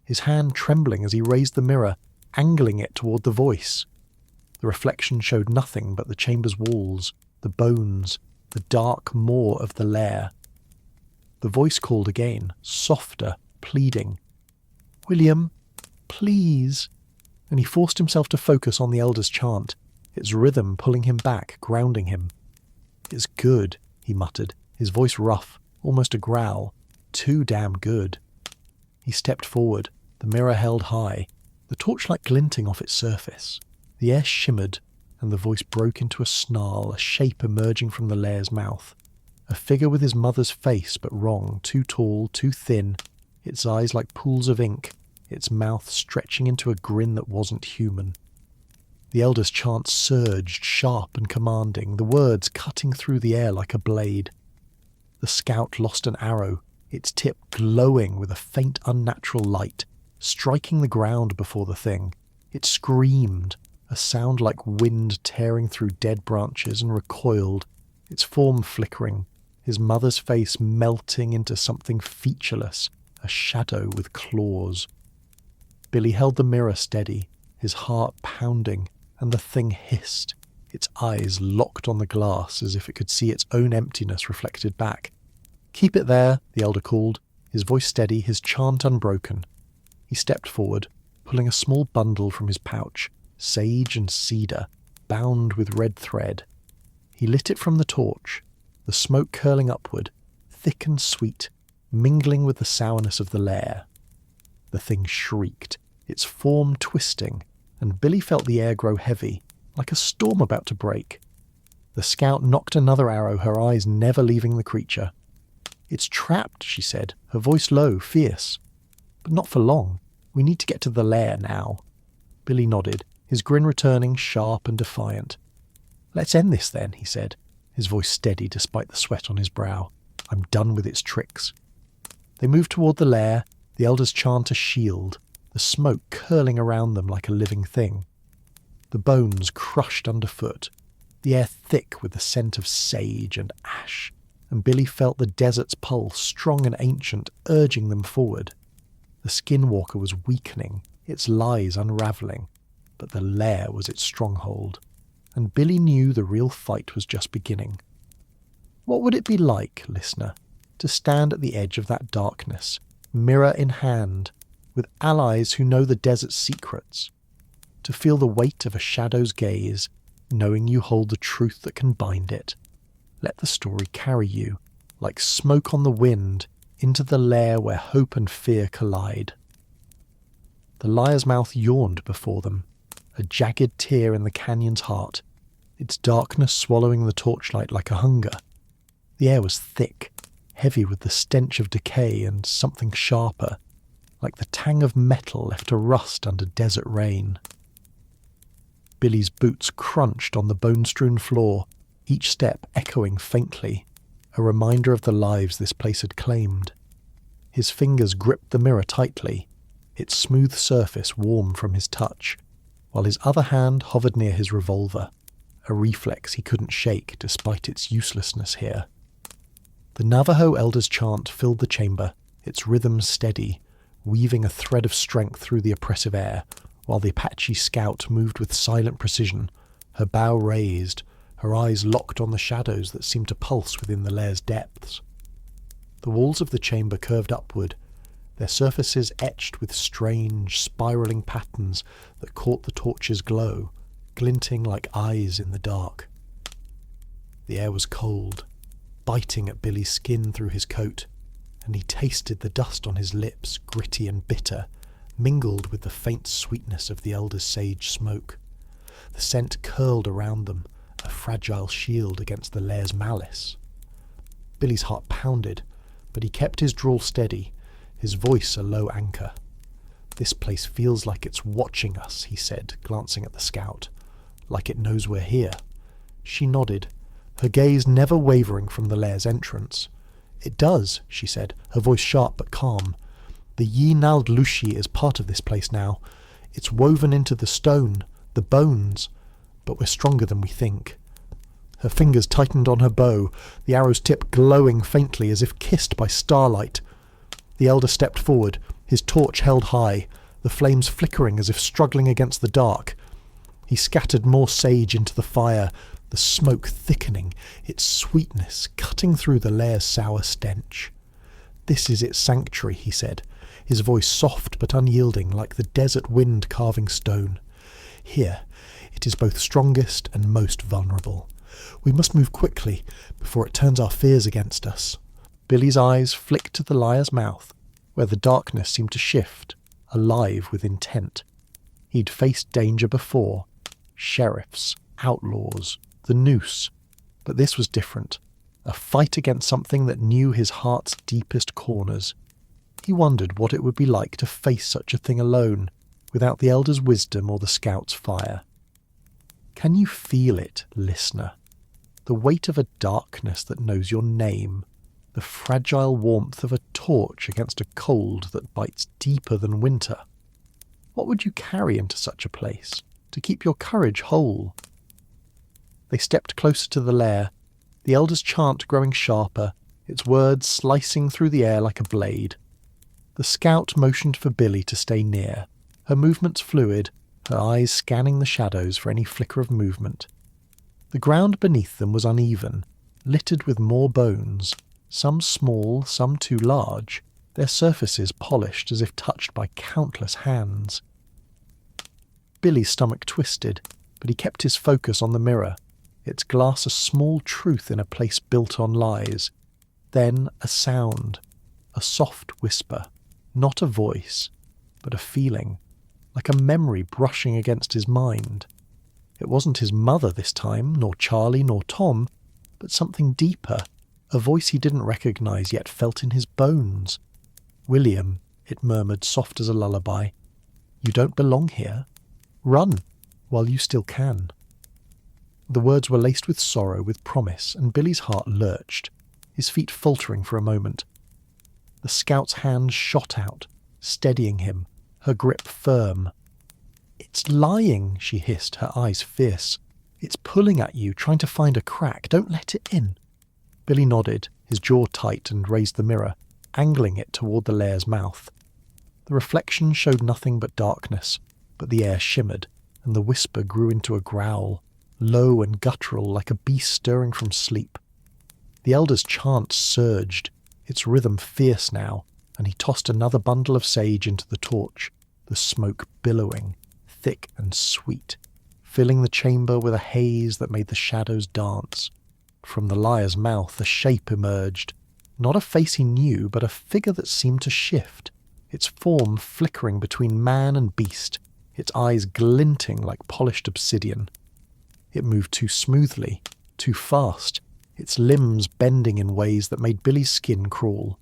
his hand trembling as he raised the mirror, angling it toward the voice. The reflection showed nothing but the chamber's walls, the bones, the dark maw of the lair. The voice called again, softer, pleading. "William, please." And he forced himself to focus on the elder's chant, its rhythm pulling him back, grounding him. "It's good," he muttered, his voice rough, almost a growl. "Too damn good." He stepped forward, the mirror held high, the torchlight glinting off its surface. The air shimmered, and the voice broke into a snarl, a shape emerging from the lair's mouth. A figure with his mother's face, but wrong, too tall, too thin, its eyes like pools of ink, its mouth stretching into a grin that wasn't human. The elder's chant surged, sharp and commanding, the words cutting through the air like a blade. The scout lost an arrow, its tip glowing with a faint unnatural light, striking the ground before the thing. It screamed, a sound like wind tearing through dead branches, and recoiled, its form flickering, his mother's face melting into something featureless, a shadow with claws. Billy held the mirror steady, his heart pounding, and the thing hissed, its eyes locked on the glass as if it could see its own emptiness reflected back. "Keep it there," the elder called, his voice steady, his chant unbroken. He stepped forward, pulling a small bundle from his pouch, sage and cedar, bound with red thread. He lit it from the torch, the smoke curling upward, thick and sweet, mingling with the sourness of the lair. The thing shrieked, its form twisting, and Billy felt the air grow heavy, like a storm about to break. The scout knocked another arrow, her eyes never leaving the creature. "It's trapped," she said, her voice low, fierce. "But not for long. We need to get to the lair now." Billy nodded, his grin returning, sharp and defiant. "Let's end this then," he said, his voice steady despite the sweat on his brow. "I'm done with its tricks." They moved toward the lair, the elder's chant a shield, the smoke curling around them like a living thing. The bones crushed underfoot, the air thick with the scent of sage and ash, and Billy felt the desert's pulse, strong and ancient, urging them forward. The Skinwalker was weakening, its lies unravelling, but the lair was its stronghold, and Billy knew the real fight was just beginning. What would it be like, listener, to stand at the edge of that darkness, mirror in hand, with allies who know the desert's secrets? To feel the weight of a shadow's gaze, knowing you hold the truth that can bind it. Let the story carry you, like smoke on the wind, into the lair where hope and fear collide. The liar's mouth yawned before them, a jagged tear in the canyon's heart, its darkness swallowing the torchlight like a hunger. The air was thick, heavy with the stench of decay and something sharper, like the tang of metal left to rust under desert rain. Billy's boots crunched on the bone-strewn floor, each step echoing faintly, a reminder of the lives this place had claimed. His fingers gripped the mirror tightly, its smooth surface warm from his touch, while his other hand hovered near his revolver, a reflex he couldn't shake despite its uselessness here. The Navajo elder's chant filled the chamber, its rhythm steady, weaving a thread of strength through the oppressive air, while the Apache scout moved with silent precision, her bow raised, her eyes locked on the shadows that seemed to pulse within the lair's depths. The walls of the chamber curved upward, their surfaces etched with strange, spiralling patterns that caught the torch's glow, glinting like eyes in the dark. The air was cold, biting at Billy's skin through his coat, and he tasted the dust on his lips, gritty and bitter, mingled with the faint sweetness of the elder's sage smoke. The scent curled around them, a fragile shield against the lair's malice. Billy's heart pounded, but he kept his drawl steady, his voice a low anchor. "This place feels like it's watching us," he said, glancing at the scout. "Like it knows we're here." She nodded, her gaze never wavering from the lair's entrance. "It does," she said, her voice sharp but calm. "The Yi-Nald Lushi is part of this place now. It's woven into the stone, the bones, but we're stronger than we think." Her fingers tightened on her bow, the arrow's tip glowing faintly as if kissed by starlight. The elder stepped forward, his torch held high, the flames flickering as if struggling against the dark. He scattered more sage into the fire, the smoke thickening, its sweetness cutting through the lair's sour stench. "This is its sanctuary," he said, his voice soft but unyielding like the desert wind carving stone. "Here, it is both strongest and most vulnerable. We must move quickly before it turns our fears against us." Billy's eyes flicked to the liar's mouth, where the darkness seemed to shift, alive with intent. He'd faced danger before, sheriffs, outlaws, the noose, but this was different, a fight against something that knew his heart's deepest corners. He wondered what it would be like to face such a thing alone, without the elder's wisdom or the scout's fire. Can you feel it, listener? The weight of a darkness that knows your name, the fragile warmth of a torch against a cold that bites deeper than winter. What would you carry into such a place, to keep your courage whole? They stepped closer to the lair, the elder's chant growing sharper, its words slicing through the air like a blade. The scout motioned for Billy to stay near, her movements fluid, her eyes scanning the shadows for any flicker of movement. The ground beneath them was uneven, littered with more bones, some small, some too large, their surfaces polished as if touched by countless hands. Billy's stomach twisted, but he kept his focus on the mirror, its glass a small truth in a place built on lies. Then a sound, a soft whisper, not a voice, but a feeling, like a memory brushing against his mind. It wasn't his mother this time, nor Charlie, nor Tom, but something deeper, a voice he didn't recognize yet felt in his bones. "William," it murmured, soft as a lullaby, "you don't belong here. Run, while you still can." The words were laced with sorrow, with promise, and Billy's heart lurched, his feet faltering for a moment. The scout's hand shot out, steadying him, her grip firm. "It's lying," she hissed, her eyes fierce. "It's pulling at you, trying to find a crack. Don't let it in." Billy nodded, his jaw tight, and raised the mirror, angling it toward the lair's mouth. The reflection showed nothing but darkness, but the air shimmered, and the whisper grew into a growl, low and guttural like a beast stirring from sleep. The elder's chant surged, its rhythm fierce now, and he tossed another bundle of sage into the torch, the smoke billowing, thick and sweet, filling the chamber with a haze that made the shadows dance. From the liar's mouth a shape emerged, not a face he knew, but a figure that seemed to shift, its form flickering between man and beast, its eyes glinting like polished obsidian. It moved too smoothly, too fast, its limbs bending in ways that made Billy's skin crawl.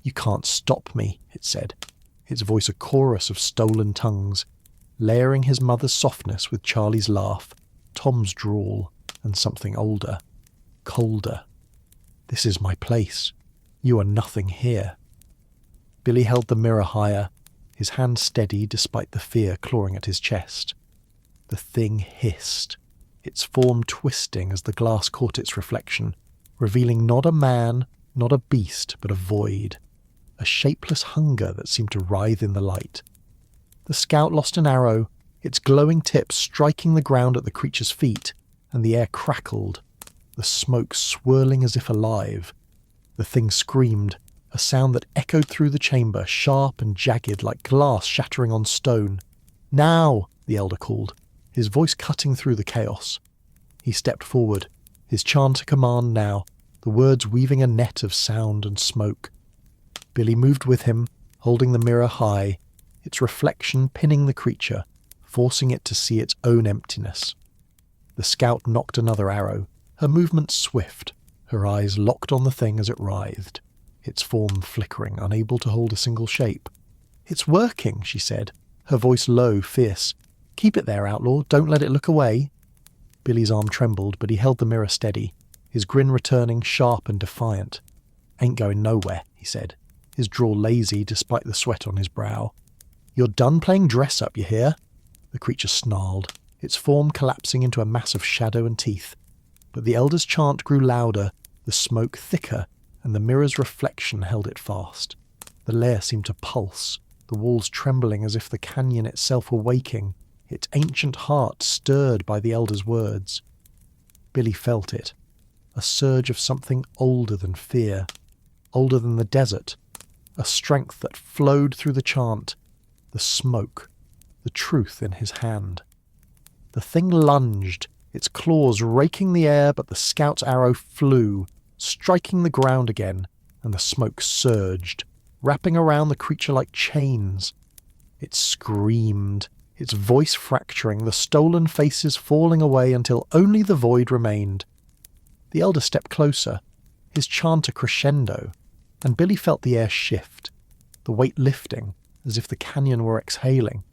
"You can't stop me," it said, its voice a chorus of stolen tongues, layering his mother's softness with Charlie's laugh, Tom's drawl, and something older, colder. "This is my place. You are nothing here." Billy held the mirror higher, his hand steady despite the fear clawing at his chest. The thing hissed, its form twisting as the glass caught its reflection, revealing not a man, not a beast, but a void, a shapeless hunger that seemed to writhe in the light. The scout lost an arrow, its glowing tip striking the ground at the creature's feet, and the air crackled, the smoke swirling as if alive. The thing screamed, a sound that echoed through the chamber, sharp and jagged like glass shattering on stone. "Now!" the elder called, his voice cutting through the chaos. He stepped forward, his chant a command now, the words weaving a net of sound and smoke. Billy moved with him, holding the mirror high, its reflection pinning the creature, forcing it to see its own emptiness. The scout knocked another arrow, her movement swift, her eyes locked on the thing as it writhed, its form flickering, unable to hold a single shape. "It's working," she said, her voice low, fierce. "Keep it there, outlaw, don't let it look away." Billy's arm trembled, but he held the mirror steady, his grin returning sharp and defiant. "Ain't going nowhere," he said, his drawl lazy despite the sweat on his brow. "You're done playing dress-up, you hear?" The creature snarled, its form collapsing into a mass of shadow and teeth. But the elder's chant grew louder, the smoke thicker, and the mirror's reflection held it fast. The lair seemed to pulse, the walls trembling as if the canyon itself were waking, its ancient heart stirred by the elder's words. Billy felt it, a surge of something older than fear, older than the desert, a strength that flowed through the chant, the smoke, the truth in his hand. The thing lunged, its claws raking the air, but the scout's arrow flew, striking the ground again, and the smoke surged, wrapping around the creature like chains. It screamed, its voice fracturing, the stolen faces falling away until only the void remained. The elder stepped closer, his chant a crescendo, and Billy felt the air shift, the weight lifting, as if the canyon were exhaling.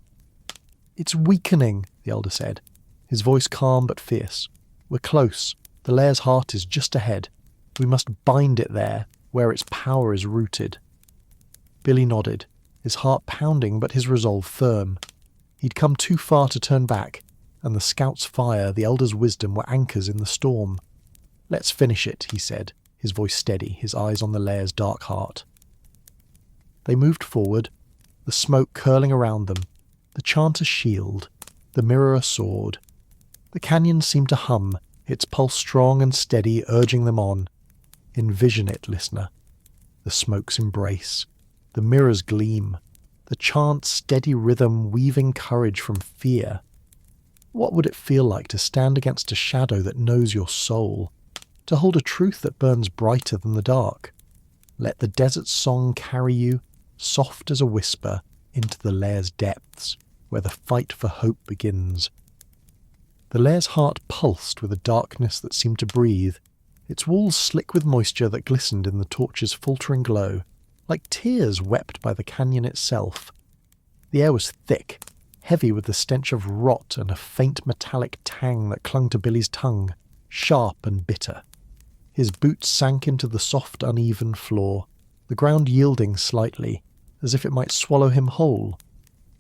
"It's weakening," the elder said, his voice calm but fierce. "We're close. The lair's heart is just ahead. We must bind it there, where its power is rooted." Billy nodded, his heart pounding but his resolve firm. He'd come too far to turn back, and the scout's fire, the elder's wisdom were anchors in the storm. "Let's finish it," he said, his voice steady, his eyes on the lair's dark heart. They moved forward, the smoke curling around them, the chant a shield, the mirror a sword. The canyon seemed to hum, its pulse strong and steady, urging them on. Envision it, listener. The smoke's embrace, the mirror's gleam, the chant's steady rhythm weaving courage from fear. What would it feel like to stand against a shadow that knows your soul, to hold a truth that burns brighter than the dark? Let the desert's song carry you, soft as a whisper, into the lair's depths, where the fight for hope begins. The lair's heart pulsed with a darkness that seemed to breathe, its walls slick with moisture that glistened in the torch's faltering glow, like tears wept by the canyon itself. The air was thick, heavy with the stench of rot and a faint metallic tang that clung to Billy's tongue, sharp and bitter. His boots sank into the soft, uneven floor, the ground yielding slightly, as if it might swallow him whole.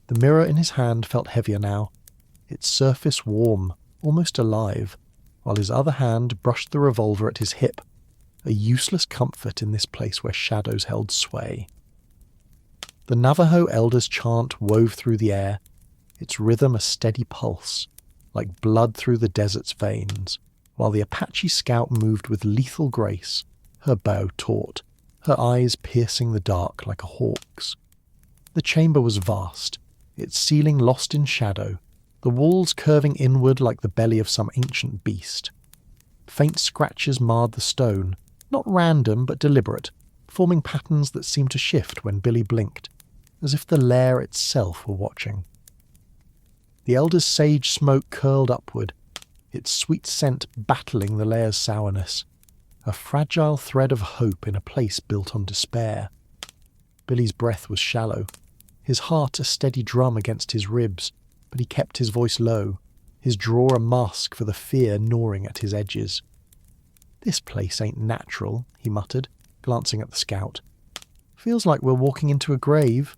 The mirror in his hand felt heavier now, its surface warm, almost alive, while his other hand brushed the revolver at his hip, a useless comfort in this place where shadows held sway. The Navajo elder's chant wove through the air, its rhythm a steady pulse, like blood through the desert's veins, while the Apache scout moved with lethal grace, her bow taut, her eyes piercing the dark like a hawk's. The chamber was vast, its ceiling lost in shadow, the walls curving inward like the belly of some ancient beast. Faint scratches marred the stone, not random but deliberate, forming patterns that seemed to shift when Billy blinked, as if the lair itself were watching. The elder's sage smoke curled upward, its sweet scent battling the lair's sourness, a fragile thread of hope in a place built on despair. Billy's breath was shallow, his heart a steady drum against his ribs, but he kept his voice low, his draw a mask for the fear gnawing at his edges. "This place ain't natural," he muttered, glancing at the scout. "Feels like we're walking into a grave."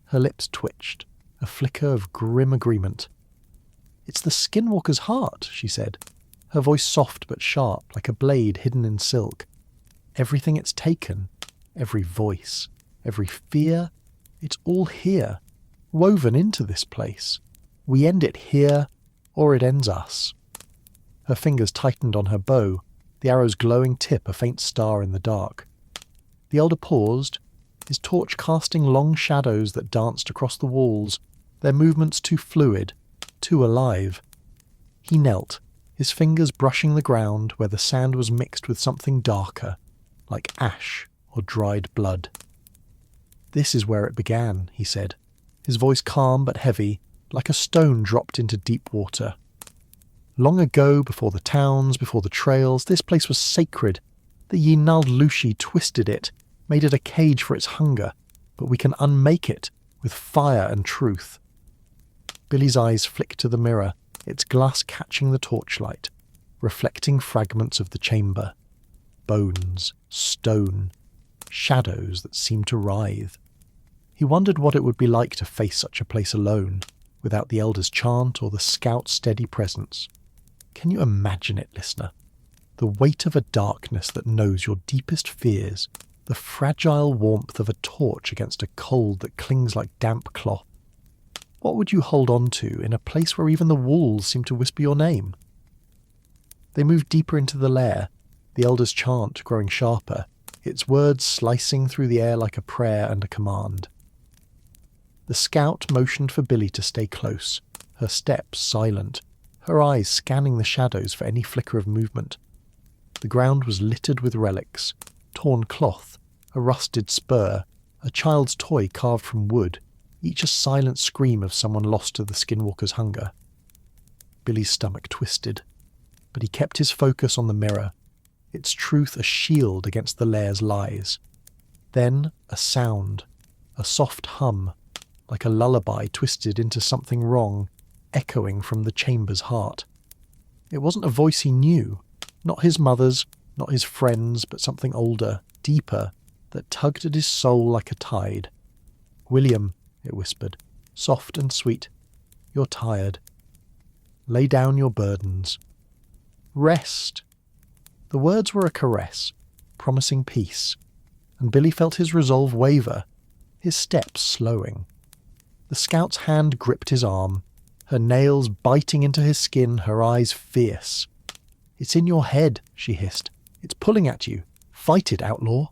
Her lips twitched, a flicker of grim agreement. "It's the Skinwalker's heart," she said, her voice soft but sharp, like a blade hidden in silk. "Everything it's taken, every voice, every fear, it's all here, woven into this place. We end it here, or it ends us." Her fingers tightened on her bow, the arrow's glowing tip a faint star in the dark. The elder paused, his torch casting long shadows that danced across the walls, their movements too fluid, too alive. He knelt, his fingers brushing the ground where the sand was mixed with something darker, like ash or dried blood. "This is where it began," he said, his voice calm but heavy, like a stone dropped into deep water. "Long ago, before the towns, before the trails, this place was sacred. The Yinald Lushi twisted it, made it a cage for its hunger, but we can unmake it with fire and truth." Billy's eyes flicked to the mirror, its glass catching the torchlight, reflecting fragments of the chamber. Bones, stone, shadows that seemed to writhe. He wondered what it would be like to face such a place alone, without the elder's chant or the scout's steady presence. Can you imagine it, listener? The weight of a darkness that knows your deepest fears, the fragile warmth of a torch against a cold that clings like damp cloth. What would you hold on to in a place where even the walls seem to whisper your name? They moved deeper into the lair, the elder's chant growing sharper, its words slicing through the air like a prayer and a command. The scout motioned for Billy to stay close, her steps silent, her eyes scanning the shadows for any flicker of movement. The ground was littered with relics, torn cloth, a rusted spur, a child's toy carved from wood, each a silent scream of someone lost to the Skinwalker's hunger. Billy's stomach twisted, but he kept his focus on the mirror, its truth a shield against the lair's lies. Then a sound, a soft hum, like a lullaby twisted into something wrong, echoing from the chamber's heart. It wasn't a voice he knew, not his mother's, not his friend's, but something older, deeper, that tugged at his soul like a tide. "William," it whispered, soft and sweet, "you're tired. Lay down your burdens. Rest." The words were a caress, promising peace, and Billy felt his resolve waver, his steps slowing. The scout's hand gripped his arm, her nails biting into his skin, her eyes fierce. "It's in your head," she hissed. "It's pulling at you. Fight it, outlaw."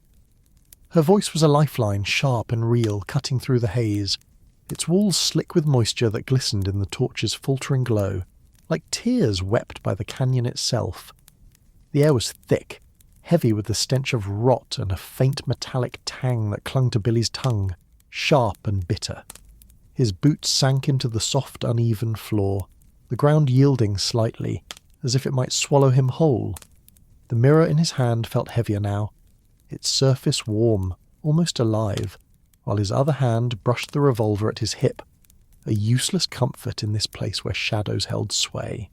Her voice was a lifeline, sharp and real, cutting through the haze, its walls slick with moisture that glistened in the torch's faltering glow, like tears wept by the canyon itself. The air was thick, heavy with the stench of rot and a faint metallic tang that clung to Billy's tongue, sharp and bitter. His boots sank into the soft, uneven floor, the ground yielding slightly, as if it might swallow him whole. The mirror in his hand felt heavier now, its surface warm, almost alive, while his other hand brushed the revolver at his hip, a useless comfort in this place where shadows held sway.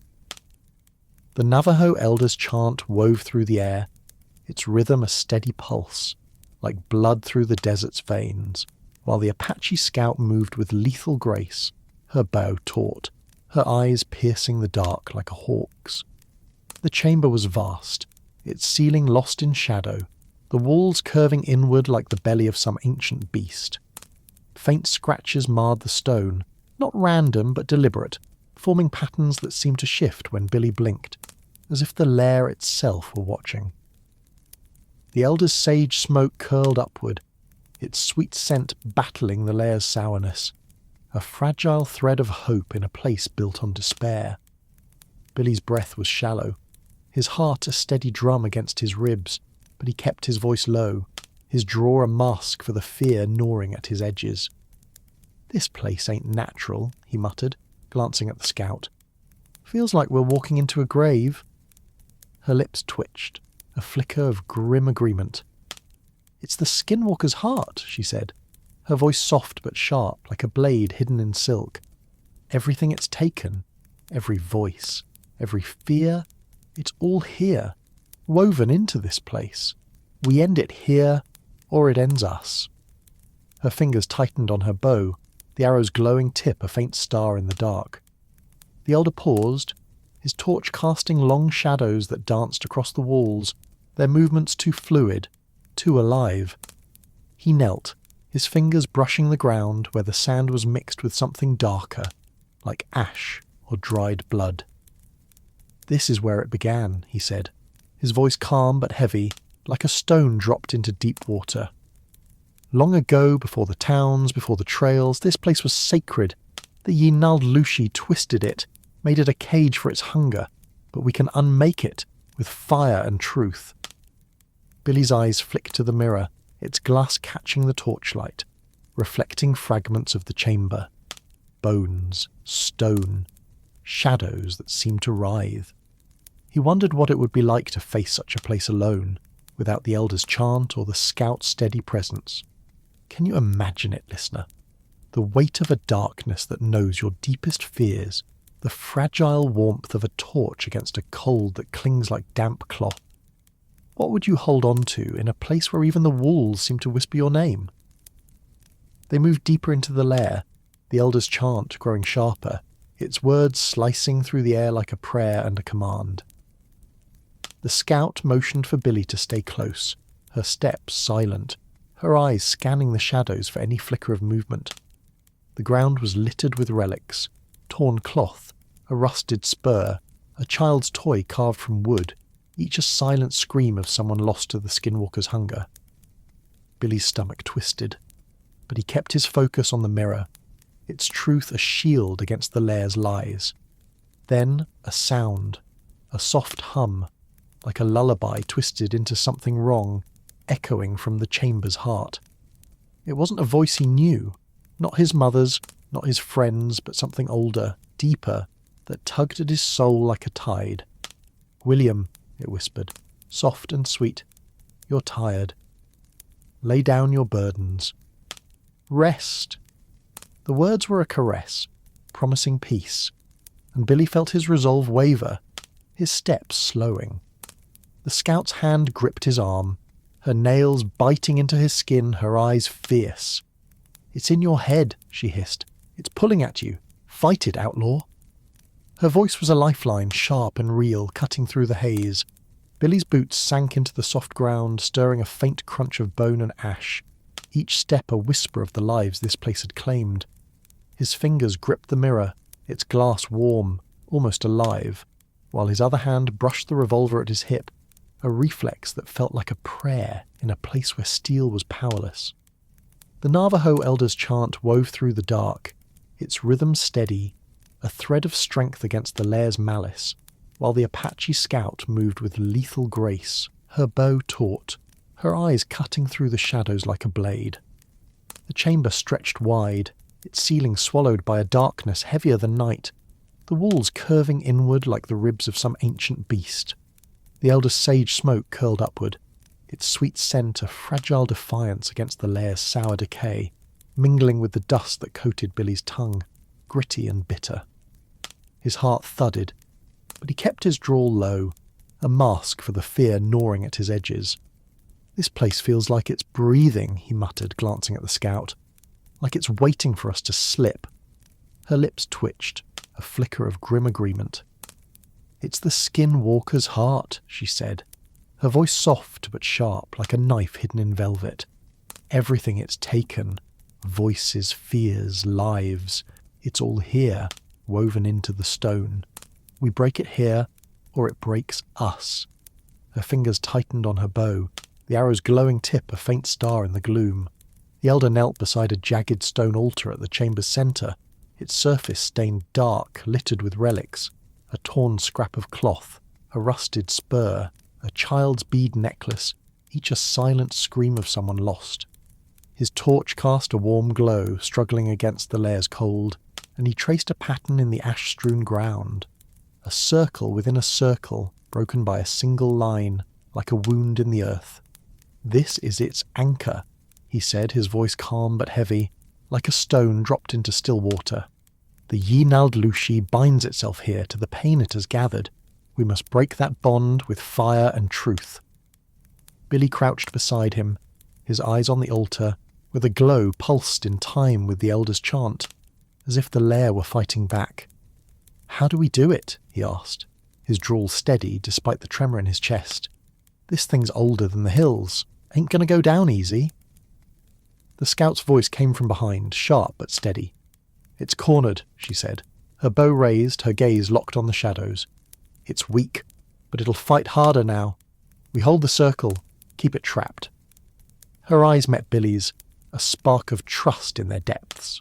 The Navajo elder's chant wove through the air, its rhythm a steady pulse, like blood through the desert's veins, while the Apache scout moved with lethal grace, her bow taut, her eyes piercing the dark like a hawk's. The chamber was vast, its ceiling lost in shadow, the walls curving inward like the belly of some ancient beast. Faint scratches marred the stone, not random but deliberate, forming patterns that seemed to shift when Billy blinked, as if the lair itself were watching. The elder's sage smoke curled upward, its sweet scent battling the lair's sourness, a fragile thread of hope in a place built on despair. Billy's breath was shallow, his heart a steady drum against his ribs, but he kept his voice low, his draw a mask for the fear gnawing at his edges. "This place ain't natural," he muttered, glancing at the scout. "Feels like we're walking into a grave." Her lips twitched, a flicker of grim agreement. "It's the Skinwalker's heart," she said, her voice soft but sharp, like a blade hidden in silk. "Everything it's taken, every voice, every fear, it's all here, woven into this place. We end it here, or it ends us." Her fingers tightened on her bow, the arrow's glowing tip a faint star in the dark. The elder paused, his torch casting long shadows that danced across the walls, their movements too fluid, too alive. He knelt, his fingers brushing the ground where the sand was mixed with something darker, like ash or dried blood. "This is where it began," he said, his voice calm but heavy, like a stone dropped into deep water. "Long ago, before the towns, before the trails, this place was sacred. The Yinald Lushi twisted it, made it a cage for its hunger, but we can unmake it with fire and truth." Billy's eyes flicked to the mirror, its glass catching the torchlight, reflecting fragments of the chamber. Bones, stone, shadows that seemed to writhe. He wondered what it would be like to face such a place alone, without the elder's chant or the scout's steady presence. Can you imagine it, listener? The weight of a darkness that knows your deepest fears, the fragile warmth of a torch against a cold that clings like damp cloth. What would you hold on to in a place where even the walls seem to whisper your name? They moved deeper into the lair, the elder's chant growing sharper, its words slicing through the air like a prayer and a command. The scout motioned for Billy to stay close, her steps silent, her eyes scanning the shadows for any flicker of movement. The ground was littered with relics, torn cloth, a rusted spur, a child's toy carved from wood, each a silent scream of someone lost to the Skinwalker's hunger. Billy's stomach twisted, but he kept his focus on the mirror, its truth a shield against the Lair's lies. Then a sound, a soft hum, like a lullaby twisted into something wrong, echoing from the chamber's heart. It wasn't a voice he knew, not his mother's, not his friend's, but something older, deeper, that tugged at his soul like a tide. "William," it whispered, soft and sweet, "you're tired. Lay down your burdens. Rest." The words were a caress, promising peace, and Billy felt his resolve waver, his steps slowing. The scout's hand gripped his arm, her nails biting into his skin, her eyes fierce. "It's in your head," she hissed. "It's pulling at you. Fight it, outlaw." Her voice was a lifeline, sharp and real, cutting through the haze. Billy's boots sank into the soft ground, stirring a faint crunch of bone and ash, each step a whisper of the lives this place had claimed. His fingers gripped the mirror, its glass warm, almost alive, while his other hand brushed the revolver at his hip, a reflex that felt like a prayer in a place where steel was powerless. The Navajo elder's chant wove through the dark, its rhythm steady, a thread of strength against the Lair's malice, while the Apache scout moved with lethal grace, her bow taut, her eyes cutting through the shadows like a blade. The chamber stretched wide, its ceiling swallowed by a darkness heavier than night, the walls curving inward like the ribs of some ancient beast. The elder's sage smoke curled upward, its sweet scent a fragile defiance against the Lair's sour decay, mingling with the dust that coated Billy's tongue, gritty and bitter. His heart thudded, but he kept his drawl low, a mask for the fear gnawing at his edges. "This place feels like it's breathing," he muttered, glancing at the scout. "Like it's waiting for us to slip." Her lips twitched, a flicker of grim agreement. "It's the Skinwalker's heart," she said, her voice soft but sharp, like a knife hidden in velvet. "Everything it's taken, voices, fears, lives, it's all here, woven into the stone. We break it here, or it breaks us." Her fingers tightened on her bow, the arrow's glowing tip a faint star in the gloom. The elder knelt beside a jagged stone altar at the chamber's centre, its surface stained dark, littered with relics, a torn scrap of cloth, a rusted spur, a child's bead necklace, each a silent scream of someone lost. His torch cast a warm glow, struggling against the Lair's cold, and he traced a pattern in the ash-strewn ground. A circle within a circle, broken by a single line, like a wound in the earth. "This is its anchor," he said, his voice calm but heavy, like a stone dropped into still water. "The Yinald Lushi binds itself here to the pain it has gathered. We must break that bond with fire and truth." Billy crouched beside him, his eyes on the altar, where the glow pulsed in time with the Elder's chant, as if the Lair were fighting back. "How do we do it?" he asked, his drawl steady despite the tremor in his chest. "This thing's older than the hills. Ain't gonna go down easy." The scout's voice came from behind, sharp but steady. "It's cornered," she said, her bow raised, her gaze locked on the shadows. "It's weak, but it'll fight harder now. We hold the circle, keep it trapped." Her eyes met Billy's, a spark of trust in their depths.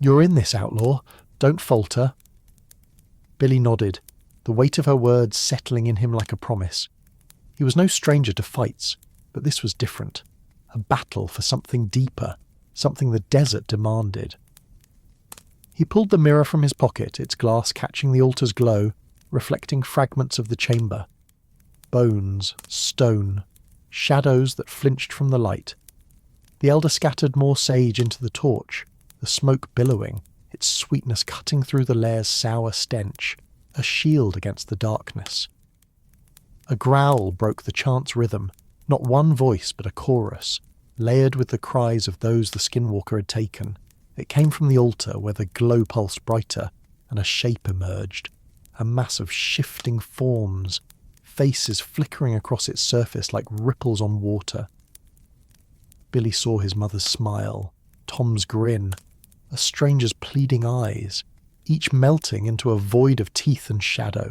"You're in this, outlaw. Don't falter." Billy nodded, the weight of her words settling in him like a promise. He was no stranger to fights, but this was different. A battle for something deeper, something the desert demanded. He pulled the mirror from his pocket, its glass catching the altar's glow, reflecting fragments of the chamber. Bones, stone, shadows that flinched from the light. The Elder scattered more sage into the torch, the smoke billowing, its sweetness cutting through the Lair's sour stench, a shield against the darkness. A growl broke the chant's rhythm, not one voice but a chorus, layered with the cries of those the Skinwalker had taken. It came from the altar where the glow pulsed brighter, and a shape emerged, a mass of shifting forms, faces flickering across its surface like ripples on water. Billy saw his mother's smile, Tom's grin, a stranger's pleading eyes, each melting into a void of teeth and shadow.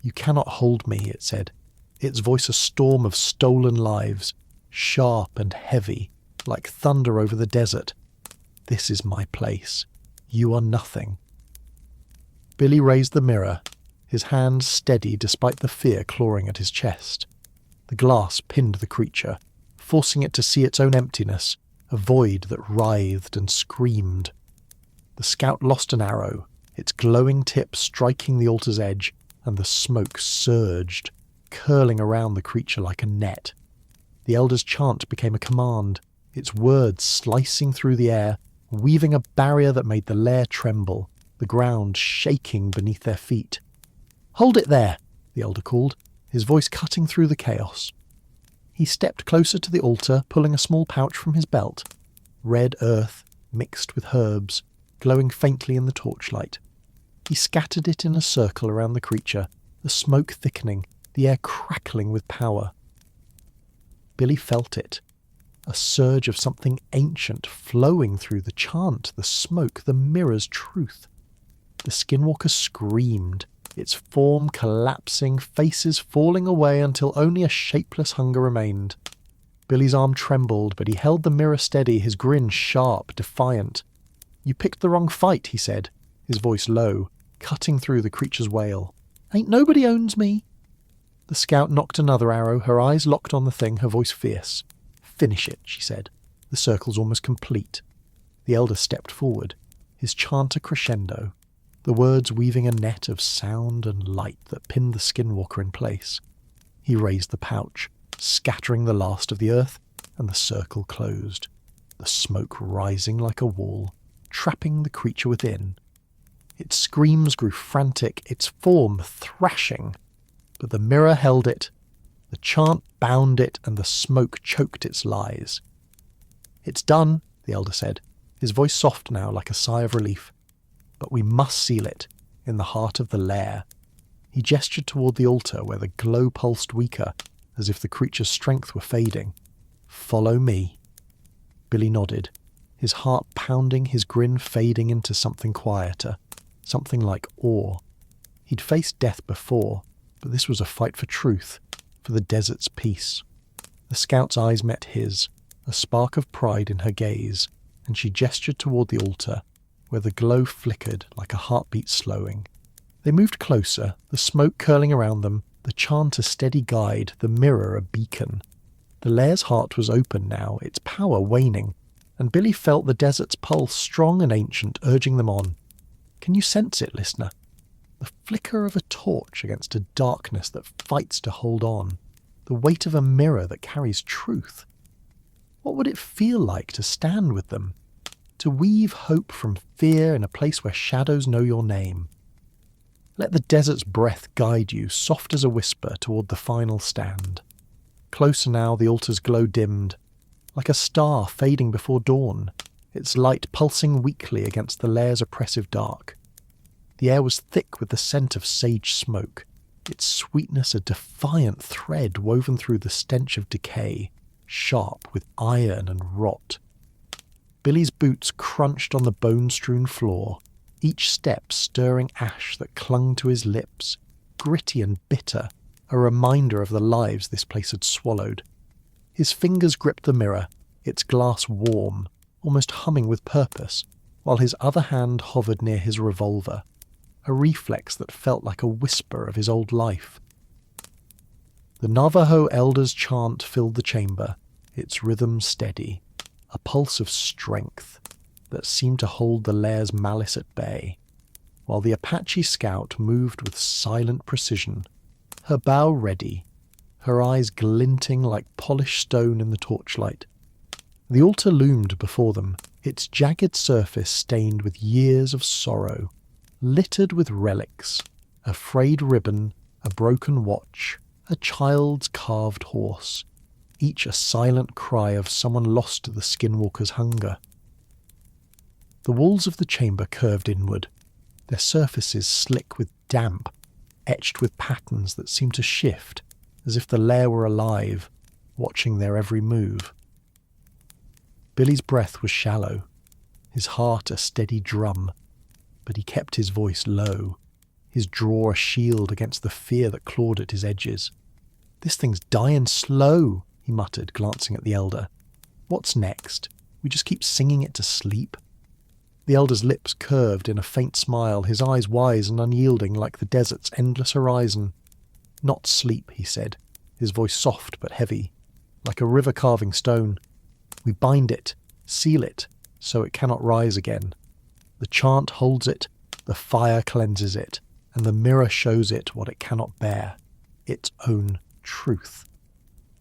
"You cannot hold me," it said, its voice a storm of stolen lives, sharp and heavy, like thunder over the desert. "This is my place. You are nothing." Billy raised the mirror, his hand steady despite the fear clawing at his chest. The glass pinned the creature, forcing it to see its own emptiness, a void that writhed and screamed. The scout lost an arrow, its glowing tip striking the altar's edge, and the smoke surged, curling around the creature like a net. The Elder's chant became a command, its words slicing through the air, weaving a barrier that made the Lair tremble, the ground shaking beneath their feet. "Hold it there," the Elder called, his voice cutting through the chaos. He stepped closer to the altar, pulling a small pouch from his belt. Red earth, mixed with herbs, glowing faintly in the torchlight. He scattered it in a circle around the creature, the smoke thickening, the air crackling with power. Billy felt it. A surge of something ancient flowing through the chant, the smoke, the mirror's truth. The Skinwalker screamed, its form collapsing, faces falling away until only a shapeless hunger remained. Billy's arm trembled, but he held the mirror steady, his grin sharp, defiant. "You picked the wrong fight," he said, his voice low, cutting through the creature's wail. "Ain't nobody owns me." The scout knocked another arrow, her eyes locked on the thing, her voice fierce. "Finish it," she said. "The circle's almost complete." The Elder stepped forward, his chant a crescendo, the words weaving a net of sound and light that pinned the Skinwalker in place. He raised the pouch, scattering the last of the earth, and the circle closed, the smoke rising like a wall, trapping the creature within. Its screams grew frantic, its form thrashing, but the mirror held it, the chant bound it, and the smoke choked its lies. "It's done," the Elder said, his voice soft now like a sigh of relief. "But we must seal it, in the heart of the Lair." He gestured toward the altar where the glow pulsed weaker, as if the creature's strength were fading. "Follow me." Billy nodded, his heart pounding, his grin fading into something quieter, something like awe. He'd faced death before, but this was a fight for truth, for the desert's peace. The scout's eyes met his, a spark of pride in her gaze, and she gestured toward the altar. where the glow flickered like a heartbeat slowing. They moved closer, the smoke curling around them, the chant a steady guide, the mirror a beacon. The Lair's heart was open now, its power waning, and Billy felt the desert's pulse strong and ancient, urging them on. Can you sense it, listener? The flicker of a torch against a darkness that fights to hold on. The weight of a mirror that carries truth. What would it feel like to stand with them? To weave hope from fear in a place where shadows know your name. Let the desert's breath guide you, soft as a whisper, toward the final stand. Closer now, the altar's glow dimmed, like a star fading before dawn, its light pulsing weakly against the Lair's oppressive dark. The air was thick with the scent of sage smoke, its sweetness a defiant thread woven through the stench of decay, sharp with iron and rot. Billy's boots crunched on the bone-strewn floor, each step stirring ash that clung to his lips, gritty and bitter, a reminder of the lives this place had swallowed. His fingers gripped the mirror, its glass warm, almost humming with purpose, while his other hand hovered near his revolver, a reflex that felt like a whisper of his old life. The Navajo elder's chant filled the chamber, its rhythm steady, a pulse of strength that seemed to hold the Lair's malice at bay, while the Apache scout moved with silent precision, her bow ready, her eyes glinting like polished stone in the torchlight. The altar loomed before them, its jagged surface stained with years of sorrow, littered with relics, a frayed ribbon, a broken watch, a child's carved horse, each a silent cry of someone lost to the Skinwalker's hunger. The walls of the chamber curved inward, their surfaces slick with damp, etched with patterns that seemed to shift, as if the Lair were alive, watching their every move. Billy's breath was shallow, his heart a steady drum, but he kept his voice low, his draw a shield against the fear that clawed at his edges. "This thing's dying slow," he muttered, glancing at the elder. "What's next? We just keep singing it to sleep?" The elder's lips curved in a faint smile, his eyes wise and unyielding like the desert's endless horizon. "Not sleep," he said, his voice soft but heavy, like a river carving stone. "We bind it, seal it, so it cannot rise again. The chant holds it, the fire cleanses it, and the mirror shows it what it cannot bear, its own truth."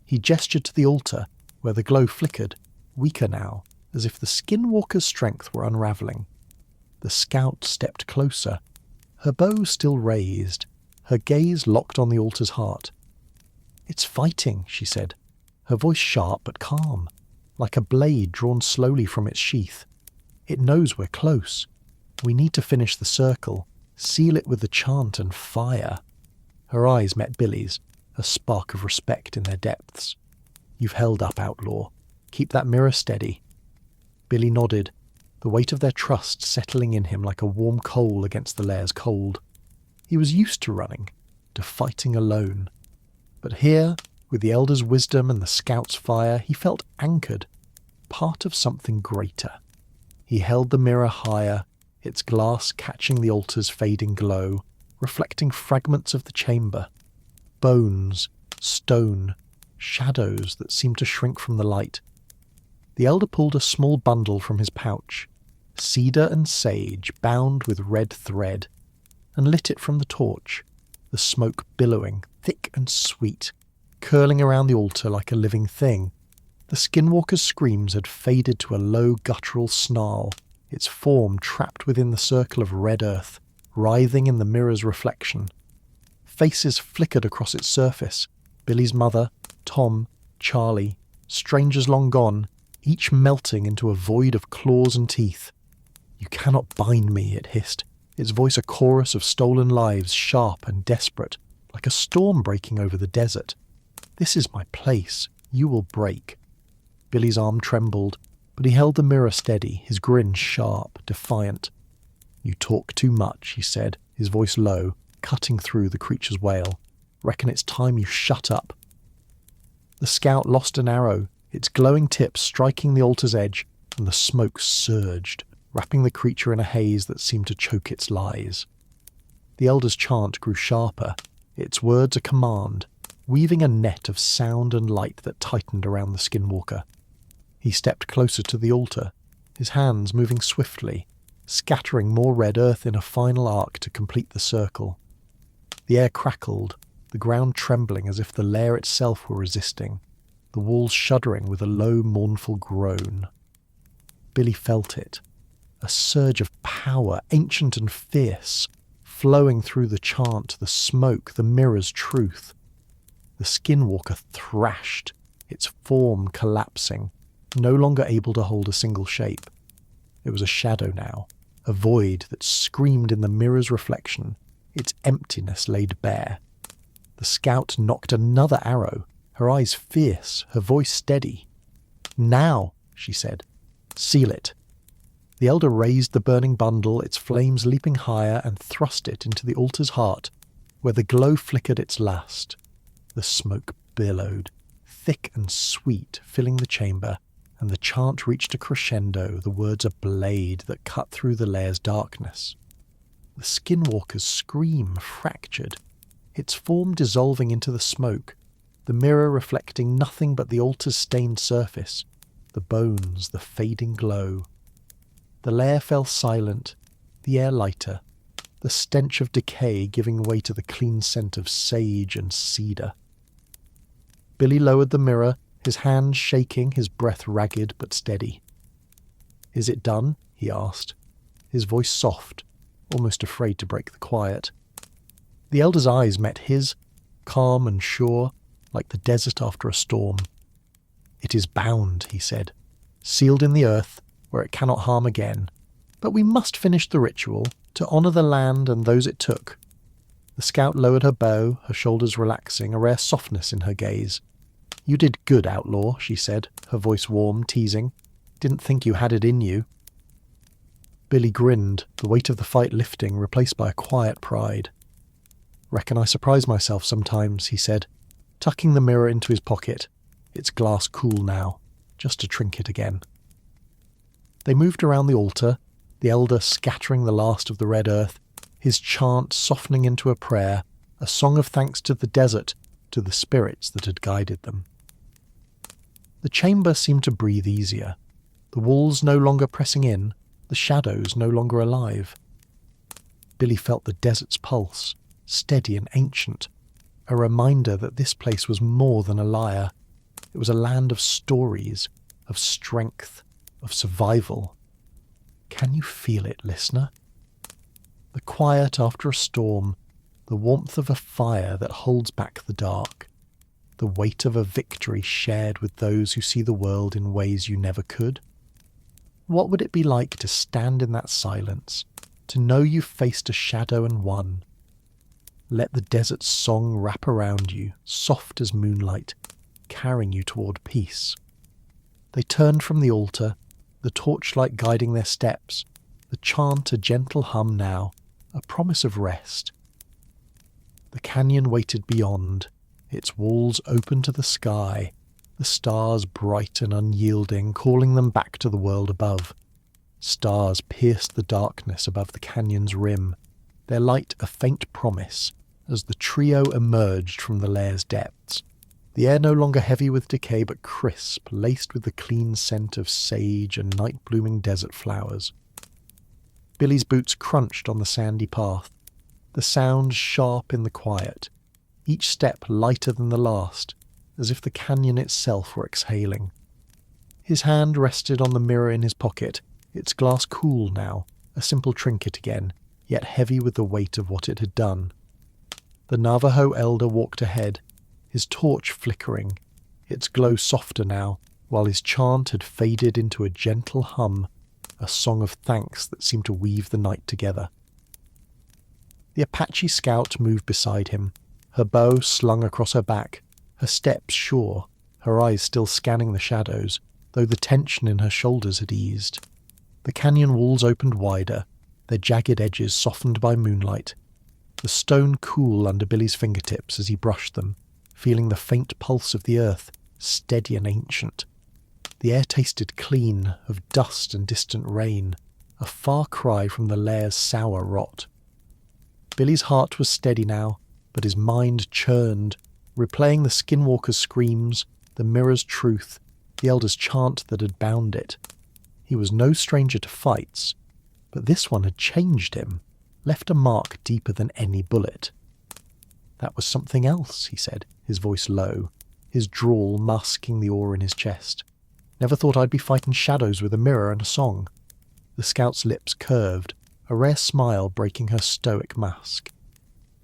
He gestured to the altar, where the glow flickered, weaker now, as if the Skinwalker's strength were unravelling. The scout stepped closer, her bow still raised, her gaze locked on the altar's heart. "It's fighting," she said, her voice sharp but calm, like a blade drawn slowly from its sheath. "It knows we're close. We need to finish the circle, seal it with the chant and fire." Her eyes met Billy's, a spark of respect in their depths. "You've held up, outlaw. Keep that mirror steady." Billy nodded, the weight of their trust settling in him like a warm coal against the Lair's cold. He was used to running, to fighting alone. But here, with the elder's wisdom and the scout's fire, he felt anchored, part of something greater. He held the mirror higher, its glass catching the altar's fading glow, reflecting fragments of the chamber. Bones, stone, shadows that seemed to shrink from the light. The elder pulled a small bundle from his pouch, cedar and sage bound with red thread, and lit it from the torch, the smoke billowing, thick and sweet, curling around the altar like a living thing. The Skinwalker's screams had faded to a low guttural snarl, its form trapped within the circle of red earth, writhing in the mirror's reflection. Faces flickered across its surface, Billy's mother, Tom, Charlie, strangers long gone, each melting into a void of claws and teeth. "You cannot bind me," it hissed, its voice a chorus of stolen lives, sharp and desperate, like a storm breaking over the desert. "This is my place. You will break." Billy's arm trembled, but he held the mirror steady, his grin sharp, defiant. "You talk too much," he said, his voice low, cutting through the creature's wail. "Reckon it's time you shut up." The scout lost an arrow, its glowing tip striking the altar's edge, and the smoke surged, wrapping the creature in a haze that seemed to choke its lies. The elder's chant grew sharper, its words a command, weaving a net of sound and light that tightened around the Skinwalker. He stepped closer to the altar, his hands moving swiftly, scattering more red earth in a final arc to complete the circle. The air crackled, the ground trembling as if the lair itself were resisting, the walls shuddering with a low, mournful groan. Billy felt it, a surge of power, ancient and fierce, flowing through the chant, the smoke, the mirror's truth. The Skinwalker thrashed, its form collapsing, no longer able to hold a single shape. It was a shadow now, a void that screamed in the mirror's reflection, its emptiness laid bare. The scout knocked another arrow, her eyes fierce, her voice steady. "Now," she said. "Seal it." The elder raised the burning bundle, its flames leaping higher, and thrust it into the altar's heart, where the glow flickered its last. The smoke billowed, thick and sweet, filling the chamber, and the chant reached a crescendo, the words a blade that cut through the lair's darkness. The Skinwalker's scream fractured, its form dissolving into the smoke, the mirror reflecting nothing but the altar's stained surface, the bones, the fading glow. The lair fell silent, the air lighter, the stench of decay giving way to the clean scent of sage and cedar. Billy lowered the mirror, his hands shaking, his breath ragged but steady. "Is it done?" he asked, his voice soft, almost afraid to break the quiet. The elder's eyes met his, calm and sure, like the desert after a storm. "It is bound," he said, "sealed in the earth, where it cannot harm again. But we must finish the ritual, to honour the land and those it took." The scout lowered her bow, her shoulders relaxing, a rare softness in her gaze. "You did good, outlaw," she said, her voice warm, teasing. "Didn't think you had it in you." Billy grinned, the weight of the fight lifting, replaced by a quiet pride. "Reckon I surprise myself sometimes," he said, tucking the mirror into his pocket. Its glass cool now, just a trinket again. They moved around the altar, the elder scattering the last of the red earth, his chant softening into a prayer, a song of thanks to the desert, to the spirits that had guided them. The chamber seemed to breathe easier, the walls no longer pressing in, the shadows no longer alive. Billy felt the desert's pulse, steady and ancient, a reminder that this place was more than a lair. It was a land of stories, of strength, of survival. Can you feel it, listener? The quiet after a storm, the warmth of a fire that holds back the dark, the weight of a victory shared with those who see the world in ways you never could. What would it be like to stand in that silence, to know you faced a shadow and won? Let the desert's song wrap around you, soft as moonlight, carrying you toward peace. They turned from the altar, the torchlight guiding their steps, the chant a gentle hum now, a promise of rest. The canyon waited beyond, its walls open to the sky, the stars bright and unyielding, calling them back to the world above. Stars pierced the darkness above the canyon's rim, their light a faint promise, as the trio emerged from the lair's depths. The air no longer heavy with decay, but crisp, laced with the clean scent of sage and night-blooming desert flowers. Billy's boots crunched on the sandy path, the sounds sharp in the quiet, each step lighter than the last, as if the canyon itself were exhaling. His hand rested on the mirror in his pocket, its glass cool now, a simple trinket again, yet heavy with the weight of what it had done. The Navajo elder walked ahead, his torch flickering, its glow softer now, while his chant had faded into a gentle hum, a song of thanks that seemed to weave the night together. The Apache scout moved beside him, her bow slung across her back, her steps sure, her eyes still scanning the shadows, though the tension in her shoulders had eased. The canyon walls opened wider, their jagged edges softened by moonlight, the stone cool under Billy's fingertips as he brushed them, feeling the faint pulse of the earth, steady and ancient. The air tasted clean, of dust and distant rain, a far cry from the Lair's sour rot. Billy's heart was steady now, but his mind churned, replaying the Skinwalker's screams, the mirror's truth, the Elder's chant that had bound it. He was no stranger to fights, but this one had changed him, left a mark deeper than any bullet. That was something else, he said, his voice low, his drawl masking the awe in his chest. Never thought I'd be fighting shadows with a mirror and a song. The scout's lips curved, a rare smile breaking her stoic mask.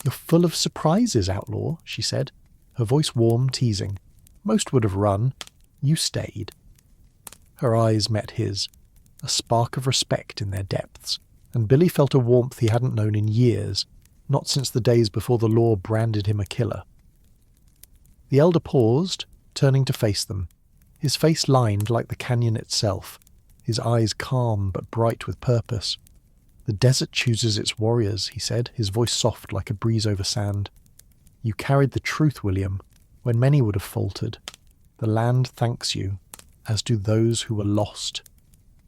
You're full of surprises, Outlaw, she said, her voice warm, teasing. Most would have run. You stayed. Her eyes met his, a spark of respect in their depths, and Billy felt a warmth he hadn't known in years, not since the days before the law branded him a killer. The Elder paused, turning to face them, his face lined like the canyon itself, his eyes calm but bright with purpose. The desert chooses its warriors, he said, his voice soft like a breeze over sand. You carried the truth, William, when many would have faltered. The land thanks you, as do those who were lost.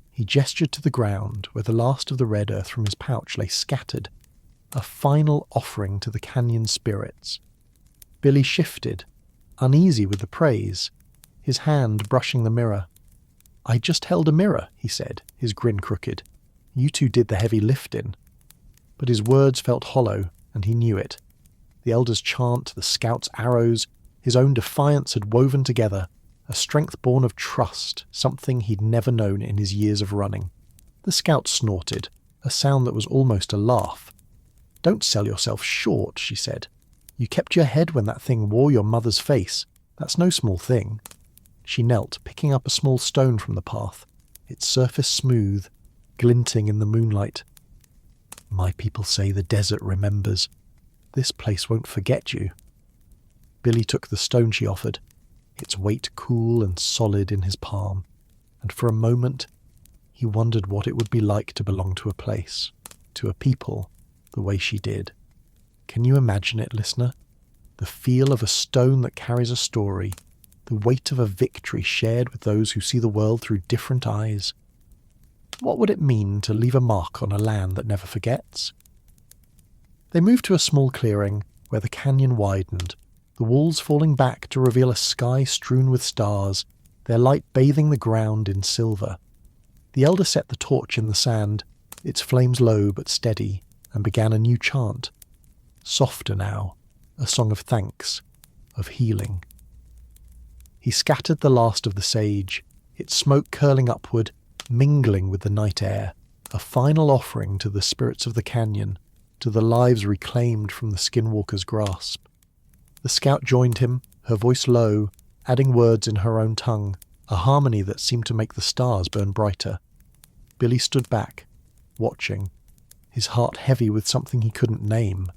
He gestured to the ground, where the last of the red earth from his pouch lay scattered, a final offering to the canyon spirits. Billy shifted, uneasy with the praise, his hand brushing the mirror. I just held a mirror, he said, his grin crooked. You two did the heavy lifting. But his words felt hollow, and he knew it. The Elder's chant, the scout's arrows, his own defiance had woven together, a strength born of trust, something he'd never known in his years of running. The scout snorted, a sound that was almost a laugh. Don't sell yourself short, she said. You kept your head when that thing wore your mother's face. That's no small thing. She knelt, picking up a small stone from the path, its surface smooth, glinting in the moonlight. My people say the desert remembers. This place won't forget you. Billy took the stone she offered, its weight cool and solid in his palm, and for a moment he wondered what it would be like to belong to a place, to a people, the way she did. Can you imagine it, listener? The feel of a stone that carries a story, the weight of a victory shared with those who see the world through different eyes. What would it mean to leave a mark on a land that never forgets? They moved to a small clearing where the canyon widened, the walls falling back to reveal a sky strewn with stars, their light bathing the ground in silver. The Elder set the torch in the sand, its flames low but steady, and began a new chant. Softer now, a song of thanks, of healing. He scattered the last of the sage, its smoke curling upward, mingling with the night air, a final offering to the spirits of the canyon, to the lives reclaimed from the Skinwalker's grasp. The scout joined him, her voice low, adding words in her own tongue, a harmony that seemed to make the stars burn brighter. Billy stood back, watching, his heart heavy with something he couldn't name.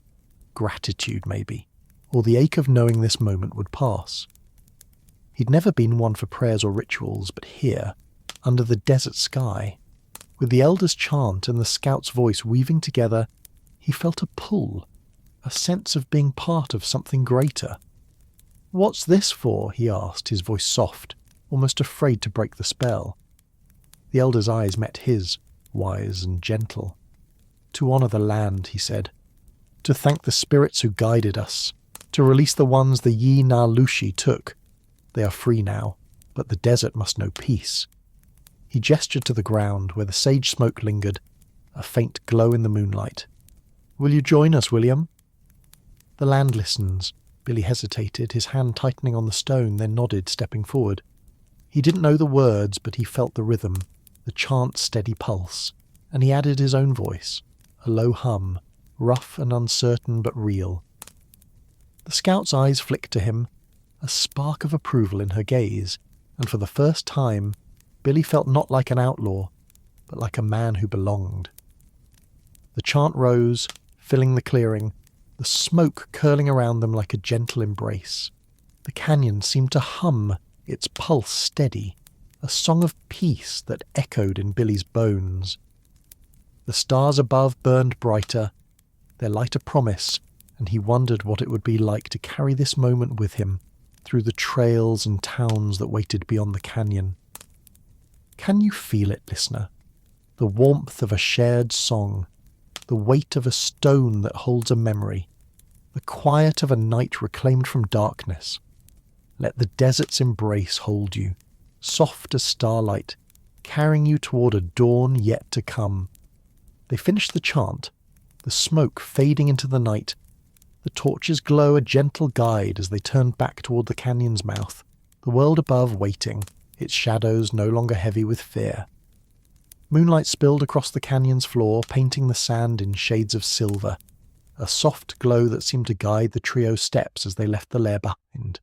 Gratitude, maybe, or the ache of knowing this moment would pass. He'd never been one for prayers or rituals, but here, under the desert sky, with the Elder's chant and the scout's voice weaving together, he felt a pull, a sense of being part of something greater. What's this for? He asked, his voice soft, almost afraid to break the spell. The Elder's eyes met his, wise and gentle. To honour the land, he said. To thank the spirits who guided us. To release the ones the Yi Na Lushi took. They are free now, but the desert must know peace. He gestured to the ground where the sage smoke lingered, a faint glow in the moonlight. Will you join us, William? The land listens. Billy hesitated, his hand tightening on the stone, then nodded, stepping forward. He didn't know the words, but he felt the rhythm, the chant's steady pulse, and he added his own voice, a low hum, rough and uncertain but real. The scout's eyes flicked to him, a spark of approval in her gaze, and for the first time, Billy felt not like an outlaw, but like a man who belonged. The chant rose, filling the clearing, the smoke curling around them like a gentle embrace. The canyon seemed to hum, its pulse steady, a song of peace that echoed in Billy's bones. The stars above burned brighter, their light a promise, and he wondered what it would be like to carry this moment with him through the trails and towns that waited beyond the canyon. Can you feel it, listener? the warmth of a shared song, the weight of a stone that holds a memory, the quiet of a night reclaimed from darkness. Let the desert's embrace hold you, soft as starlight, carrying you toward a dawn yet to come. They finish the chant, the smoke fading into the night, the torches glow a gentle guide as they turn back toward the canyon's mouth, the world above waiting, its shadows no longer heavy with fear. Moonlight spilled across the canyon's floor, painting the sand in shades of silver, a soft glow that seemed to guide the trio's steps as they left the lair behind.